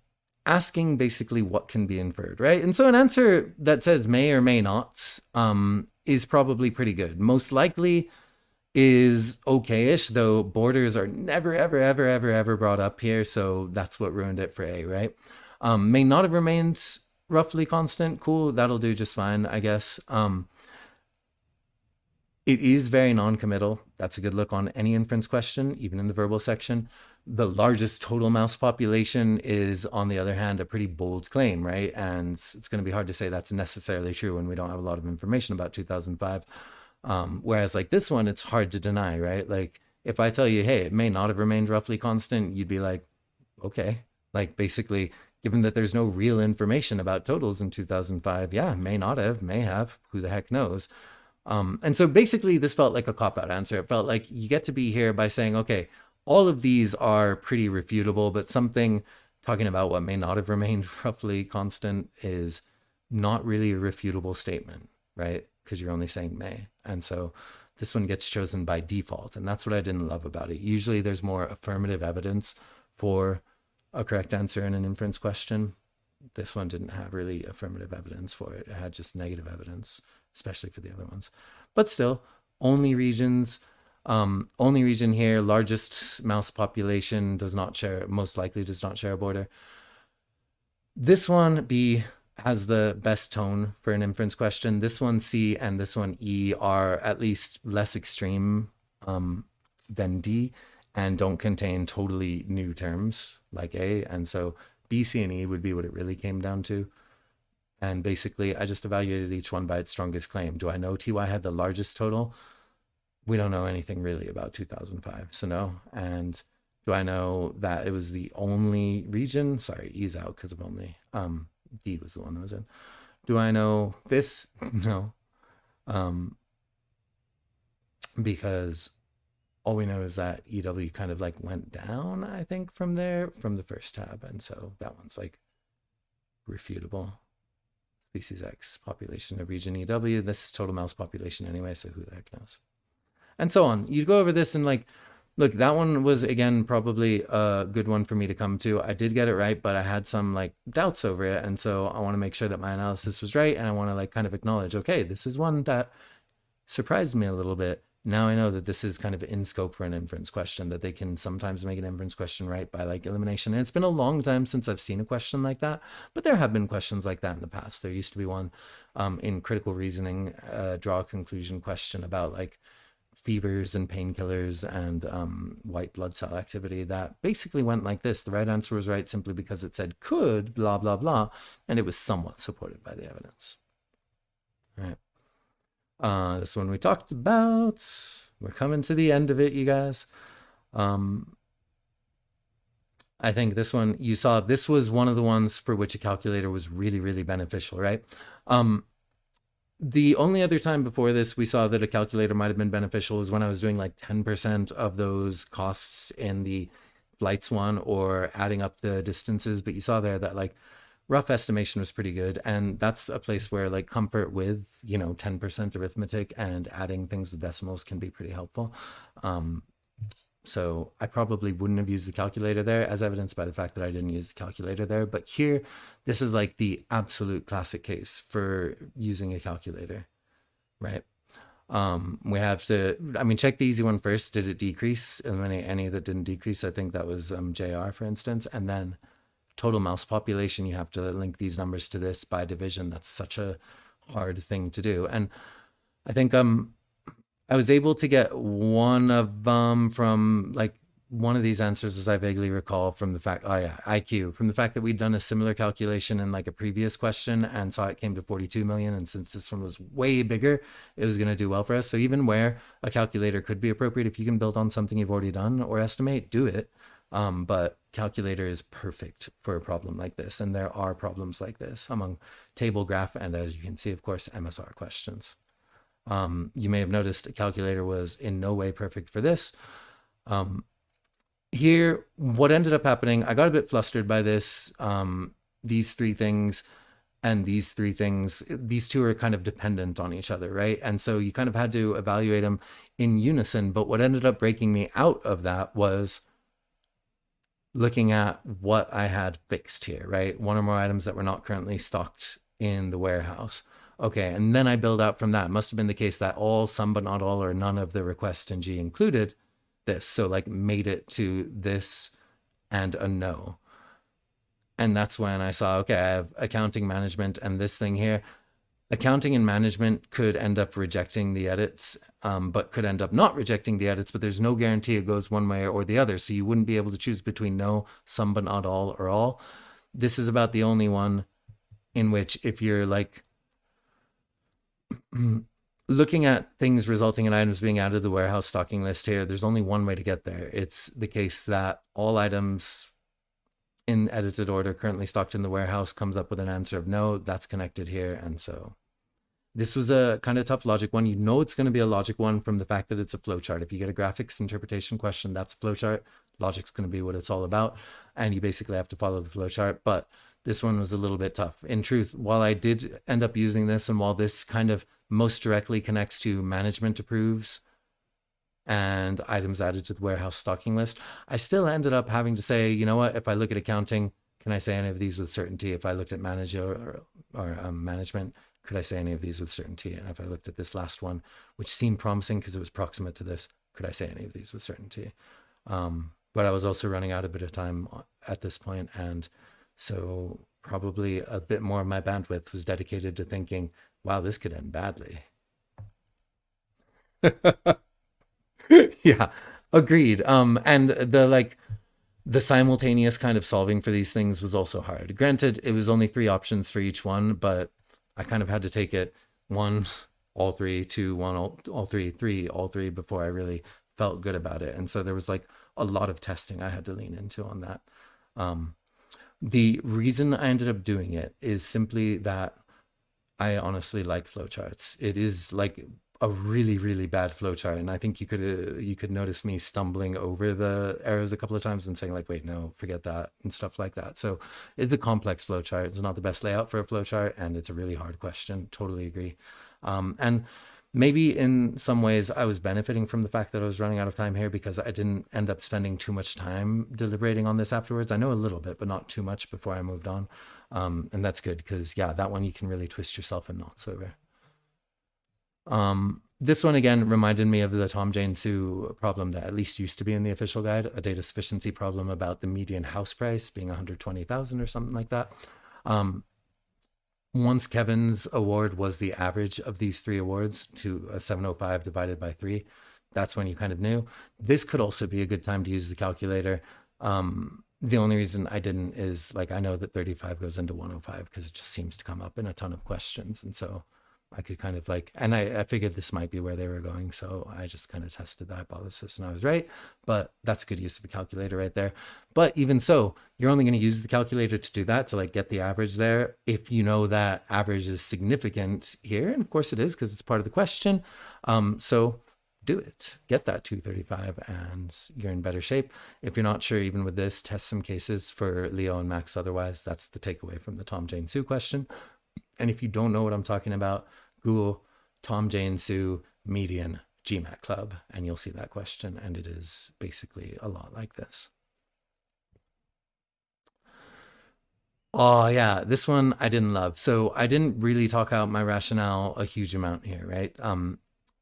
asking basically what can be inferred, right? And so an answer that says may or may not is probably pretty good. Most likely is okay-ish, though borders are never, ever, ever, ever, ever brought up here. So that's what ruined it for A, right? May not have remained roughly constant. Cool, that'll do just fine, I guess. It is very non-committal. That's a good look on any inference question, even in the verbal section. The largest total mouse population is, on the other hand, a pretty bold claim, right? And it's going to be hard to say that's necessarily true when we don't have a lot of information about 2005. Whereas like this one, it's hard to deny, right? Like if I tell you, hey, it may not have remained roughly constant, you'd be like, okay. Like basically, given that there's no real information about totals in 2005, yeah, may not have, may have, who the heck knows? And so basically this felt like a cop-out answer. It felt like you get to be here by saying, okay, all of these are pretty refutable, but something talking about what may not have remained roughly constant is not really a refutable statement, right? Because you're only saying may. And so this one gets chosen by default. And that's what I didn't love about it. Usually there's more affirmative evidence for a correct answer in an inference question. This one didn't have really affirmative evidence for it. It had just negative evidence, especially for the other ones. But still, only region here, largest mouse population does not share, most likely does not share a border. This one, B, has the best tone for an inference question. This one, C, and this one, E, are at least less extreme than D and don't contain totally new terms like A. And so B, C, and E would be what it really came down to. And basically, I just evaluated each one by its strongest claim. Do I know TY had the largest total? We don't know anything really about 2005, so no. And do I know that it was the only region? Sorry, E's out because of only. D was the one that was in. Do I know this? No. Because all we know is that EW kind of like went down, I think, from there, from the first tab. And so that one's like refutable. Species X, population of region EW. This is total mouse population anyway, so who the heck knows? And so on. You go over this and like, look, that one was, again, probably a good one for me to come to. I did get it right, but I had some like doubts over it. And so I want to make sure that my analysis was right. And I want to like kind of acknowledge, okay, this is one that surprised me a little bit. Now I know that this is kind of in scope for an inference question, that they can sometimes make an inference question right by like elimination. And it's been a long time since I've seen a question like that, but there have been questions like that in the past. There used to be one in critical reasoning, draw a conclusion question about like fevers and painkillers and white blood cell activity that basically went like this. The right answer was right simply because it said could, blah, blah, blah, and it was somewhat supported by the evidence. All right. This one we talked about. We're coming to the end of it, you guys. I think this one, you saw, this was one of the ones for which a calculator was really, really beneficial, right? The only other time before this we saw that a calculator might have been beneficial is when I was doing like 10% of those costs in the flights one or adding up the distances. But you saw there that like rough estimation was pretty good. And that's a place where like comfort with, 10% arithmetic and adding things with decimals can be pretty helpful. So I probably wouldn't have used the calculator there, as evidenced by the fact that I didn't use the calculator there. But here, this is like the absolute classic case for using a calculator, right? We have to, check the easy one first. Did it decrease? Eliminate any that didn't decrease. I think that was JR, for instance. And then total mouse population, you have to link these numbers to this by division. That's such a hard thing to do. And I think I was able to get one of them from like one of these answers, as I vaguely recall, from the fact, oh yeah, IQ, from the fact that we'd done a similar calculation in like a previous question and saw it came to 42 million. And since this one was way bigger, it was going to do well for us. So even where a calculator could be appropriate, if you can build on something you've already done or estimate, do it. But calculator is perfect for a problem like this. And there are problems like this among table, graph, and as you can see, of course, MSR questions. You may have noticed a calculator was in no way perfect for this. Here, what ended up happening, I got a bit flustered by this. These three things and these three things, these two are kind of dependent on each other, right? And so you kind of had to evaluate them in unison. But what ended up breaking me out of that was looking at what I had fixed here, right? One or more items that were not currently stocked in the warehouse. Okay, and then I build out from that. It must have been the case that all, some, but not all, or none of the requests in G included this. So like made it to this and a no. And that's when I saw, okay, I have accounting management and this thing here. Accounting and management could end up rejecting the edits, but could end up not rejecting the edits, but there's no guarantee it goes one way or the other. So you wouldn't be able to choose between no, some, but not all, or all. This is about the only one in which if you're like looking at things resulting in items being added to the warehouse stocking list here, there's only one way to get there. It's the case that all items in edited order currently stocked in the warehouse comes up with an answer of no, that's connected here. And so this was a kind of tough logic one. You know it's going to be a logic one from the fact that it's a flowchart. If you get a graphics interpretation question, that's a flowchart. Logic's going to be what it's all about. And you basically have to follow the flowchart. But this one was a little bit tough. In truth, while I did end up using this, and while this kind of most directly connects to management approves and items added to the warehouse stocking list, I still ended up having to say, you know what, if I look at accounting, can I say any of these with certainty? If I looked at manager or management, could I say any of these with certainty? And if I looked at this last one, which seemed promising because it was proximate to this, could I say any of these with certainty? But I was also running out a bit of time at this point, and so probably a bit more of my bandwidth was dedicated to thinking, wow, this could end badly. Yeah, agreed. And the simultaneous kind of solving for these things was also hard. Granted, it was only three options for each one, but I kind of had to take it one, all three, two, one, all three, three, all three before I really felt good about it. And so there was like a lot of testing I had to lean into on that. The reason I ended up doing it is simply that I honestly like flowcharts. It is like a really, really bad flowchart, and I think you could notice me stumbling over the errors a couple of times and saying like, wait, no, forget that, and stuff like that. So it's a complex flowchart. It's not the best layout for a flowchart, and it's a really hard question. Totally agree. And maybe in some ways I was benefiting from the fact that I was running out of time here because I didn't end up spending too much time deliberating on this afterwards. I know a little bit, but not too much before I moved on. And that's good because, yeah, that one you can really twist yourself in knots over. This one again reminded me of the Tom, Jane, Sue problem that at least used to be in the official guide, a data sufficiency problem about the median house price being 120,000 or something like that. Once Kevin's award was the average of these three awards to a 705 divided by 3, that's when you kind of knew. This could also be a good time to use the calculator. The only reason I didn't is like I know that 35 goes into 105 because it just seems to come up in a ton of questions. And so I could kind of like, and I figured this might be where they were going. So I just kind of tested the hypothesis and I was right, but that's a good use of a calculator right there. But even so, you're only going to use the calculator to do that, to like get the average there, if you know that average is significant here. And of course it is because it's part of the question. So do it, get that 235 and you're in better shape. If you're not sure, even with this, test some cases for Leo and Max. Otherwise, that's the takeaway from the Tom, Jane, Sue question. And if you don't know what I'm talking about, Google Tom, Jane, Sue median GMAT club, and you'll see that question. And it is basically a lot like this. Oh yeah, this one I didn't love. So I didn't really talk out my rationale a huge amount here, right?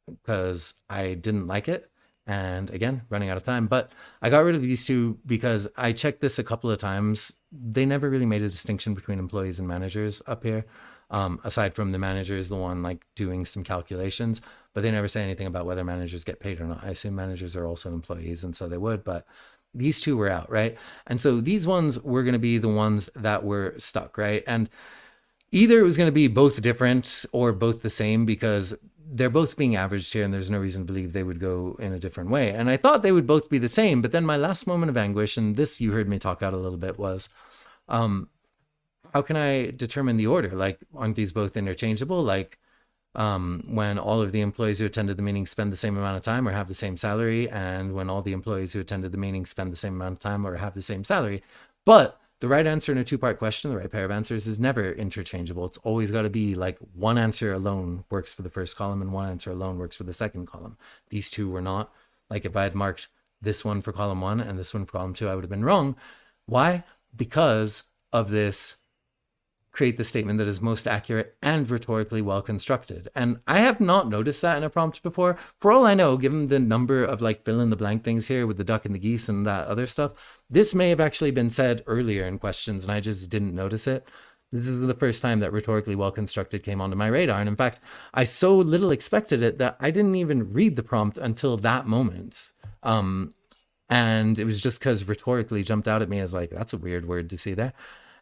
Because I didn't like it. And again, running out of time, but I got rid of these two because I checked this a couple of times. They never really made a distinction between employees and managers up here. Aside from the manager is the one like doing some calculations, but they never say anything about whether managers get paid or not. I assume managers are also employees, and so they would, but these two were out, right? And so these ones were going to be the ones that were stuck, right? And either it was going to be both different or both the same, because they're both being averaged here and there's no reason to believe they would go in a different way. And I thought they would both be the same, but then my last moment of anguish, and this you heard me talk out a little bit, was how can I determine the order? Like, aren't these both interchangeable? Like, when all of the employees who attended the meeting spend the same amount of time or have the same salary, and when all the employees who attended the meeting spend the same amount of time or have the same salary. But the right answer in a two-part question, the right pair of answers, is never interchangeable. It's always got to be like one answer alone works for the first column and one answer alone works for the second column. These two were not. Like, if I had marked this one for column 1 and this one for column 2, I would have been wrong. Why? Because of this create the statement that is most accurate and rhetorically well constructed. And I have not noticed that in a prompt before. For all I know, given the number of like fill in the blank things here with the duck and the geese and that other stuff, this may have actually been said earlier in questions and I just didn't notice it. This is the first time that rhetorically well constructed came onto my radar. And in fact, I so little expected it that I didn't even read the prompt until that moment. And it was just because rhetorically jumped out at me as like, that's a weird word to see there.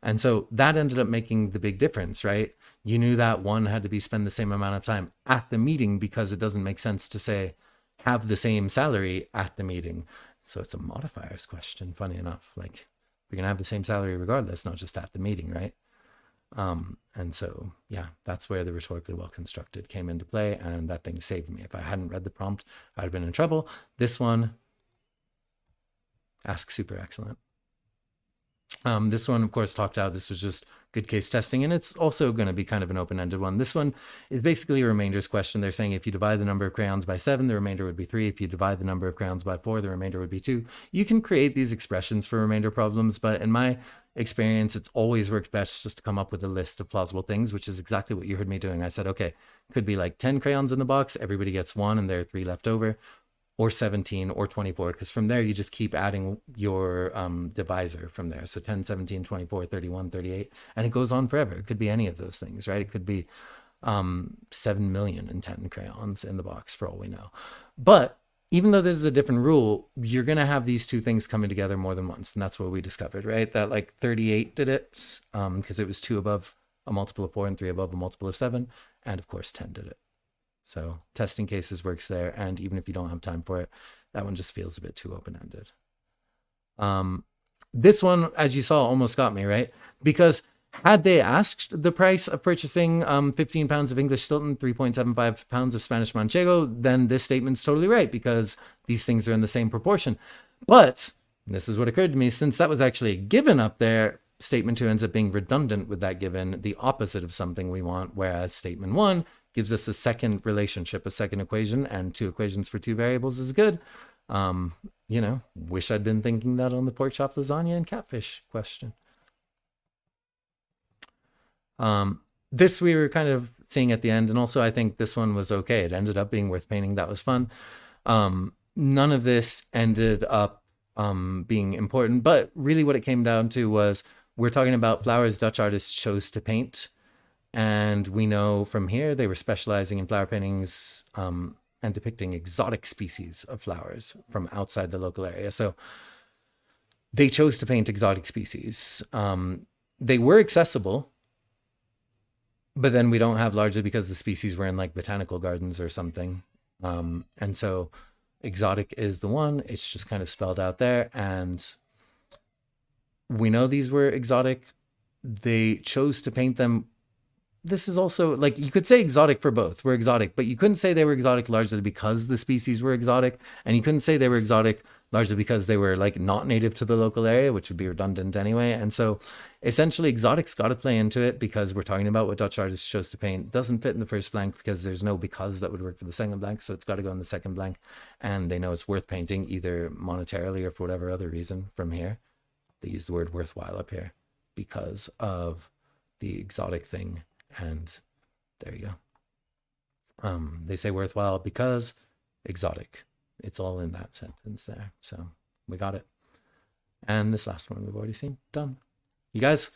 And so that ended up making the big difference, right? You knew that one had to be spend the same amount of time at the meeting, because it doesn't make sense to say have the same salary at the meeting. So it's a modifiers question, funny enough. Like, we're going to have the same salary regardless, not just at the meeting, right? And so, yeah, that's where the rhetorically well constructed came into play, and that thing saved me. If I hadn't read the prompt, I'd have been in trouble. This one, ask super excellent. This one, of course, talked out. This was just good case testing, and it's also going to be kind of an open-ended one. This one is basically a remainders question. They're saying if you divide the number of crayons by 7, the remainder would be 3. If you divide the number of crayons by 4, the remainder would be 2. You can create these expressions for remainder problems, but in my experience, it's always worked best just to come up with a list of plausible things, which is exactly what you heard me doing. I said, okay, could be like 10 crayons in the box, everybody gets 1, and there are 3 left over, or 17 or 24, because from there you just keep adding your divisor from there. So 10, 17, 24, 31, 38, and it goes on forever. It could be any of those things, right? It could be 7,010,000 crayons in the box for all we know. But even though this is a different rule, you're going to have these two things coming together more than once. And that's what we discovered, right? That like 38 did it because it was 2 above a multiple of 4 and 3 above a multiple of 7. And of course, 10 did it. So testing cases works there. And even if you don't have time for it, that one just feels a bit too open-ended. This one, as you saw, almost got me, right? Because had they asked the price of purchasing 15 pounds of English Stilton, 3.75 pounds of Spanish Manchego, then this statement's totally right, because these things are in the same proportion. But this is what occurred to me, since that was actually a given up there, statement 2 ends up being redundant with that given, the opposite of something we want, whereas statement 1 gives us a second relationship, a second equation, and 2 equations for 2 variables is good. You know, wish I'd been thinking that on the pork chop, lasagna, and catfish question. This we were kind of seeing at the end, and also I think this one was okay. It ended up being worth painting. That was fun. None of this ended up being important, but really what it came down to was we're talking about flowers Dutch artists chose to paint. And we know from here they were specializing in flower paintings and depicting exotic species of flowers from outside the local area. So they chose to paint exotic species. They were accessible, but then we don't have largely because the species were in like botanical gardens or something. And so exotic is the one. It's just kind of spelled out there. And we know these were exotic. They chose to paint them. This is also like, you could say exotic for both. We're exotic, but you couldn't say they were exotic largely because the species were exotic. And you couldn't say they were exotic largely because they were like not native to the local area, which would be redundant anyway. And so essentially exotic's got to play into it because we're talking about what Dutch artists chose to paint. It doesn't fit in the first blank because there's no because that would work for the second blank. So it's got to go in the second blank. And they know it's worth painting either monetarily or for whatever other reason from here. They use the word worthwhile up here because of the exotic thing. And there you go. They say worthwhile because exotic. It's all in that sentence there. So we got it. And this last one we've already seen. Done. You guys,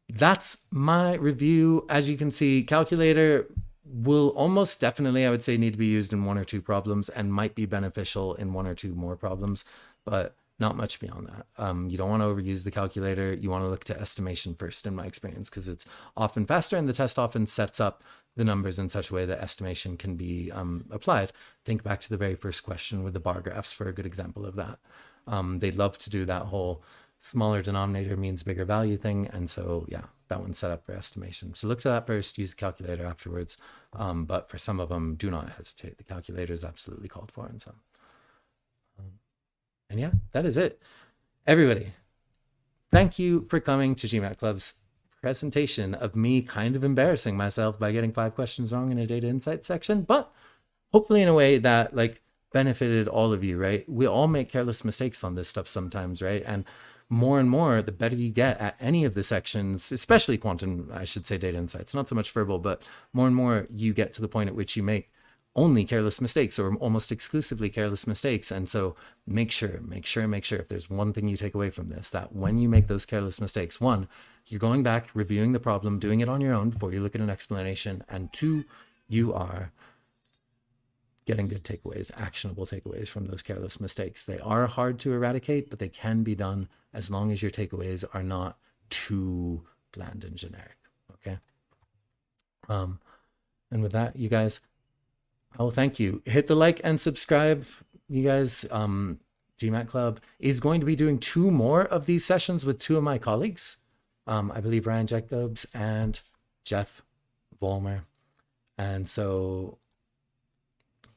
that's my review. As you can see, calculator will almost definitely, I would say, need to be used in 1 or 2 problems and might be beneficial in 1 or 2 more problems, but not much beyond that. You don't want to overuse the calculator. You want to look to estimation first, in my experience, because it's often faster and the test often sets up the numbers in such a way that estimation can be applied. Think back to the very first question with the bar graphs for a good example of that. They'd love to do that whole smaller denominator means bigger value thing. And so, yeah, that one's set up for estimation. So look to that first, use the calculator afterwards. But for some of them, do not hesitate. The calculator is absolutely called for in some. And yeah, that is it. Everybody, thank you for coming to GMAT Club's presentation of me kind of embarrassing myself by getting 5 questions wrong in a data insights section, but hopefully in a way that like benefited all of you, right? We all make careless mistakes on this stuff sometimes, right? And more, the better you get at any of the sections, especially quantum, I should say data insights, not so much verbal, but more and more you get to the point at which you make only careless mistakes or almost exclusively careless mistakes. And so make sure if there's one thing you take away from this, that when you make those careless mistakes, 1, you're going back, reviewing the problem, doing it on your own before you look at an explanation, and 2, you are getting good takeaways, actionable takeaways from those careless mistakes. They are hard to eradicate, but they can be done as long as your takeaways are not too bland and generic. Okay. And with that, you guys, I will thank you. Hit the like and subscribe, you guys. GMAT Club is going to be doing 2 more of these sessions with 2 of my colleagues. I believe Ryan Jacobs and Jeff Vollmer. And so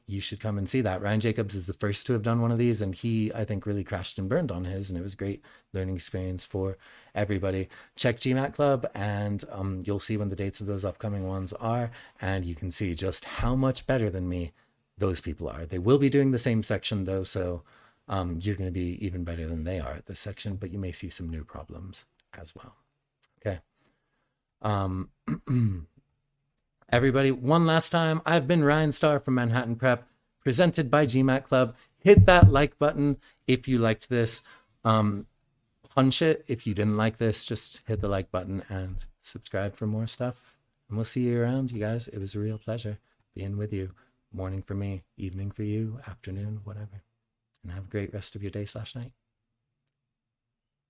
you should come and see that. Ryan Jacobs is the first to have done one of these, and he, I think, really crashed and burned on his, and it was a great learning experience for everybody. Check GMAT Club, and you'll see when the dates of those upcoming ones are, and you can see just how much better than me those people are. They will be doing the same section, though, so you're going to be even better than they are at this section, but you may see some new problems as well. Okay. Everybody, one last time, I've been Ryan Starr from Manhattan Prep, presented by GMAT Club. Hit that like button if you liked this. Punch it if you didn't like this. Just hit the like button and subscribe for more stuff. And we'll see you around, you guys. It was a real pleasure being with you. Morning for me, evening for you, afternoon, whatever. And have a great rest of your day/night.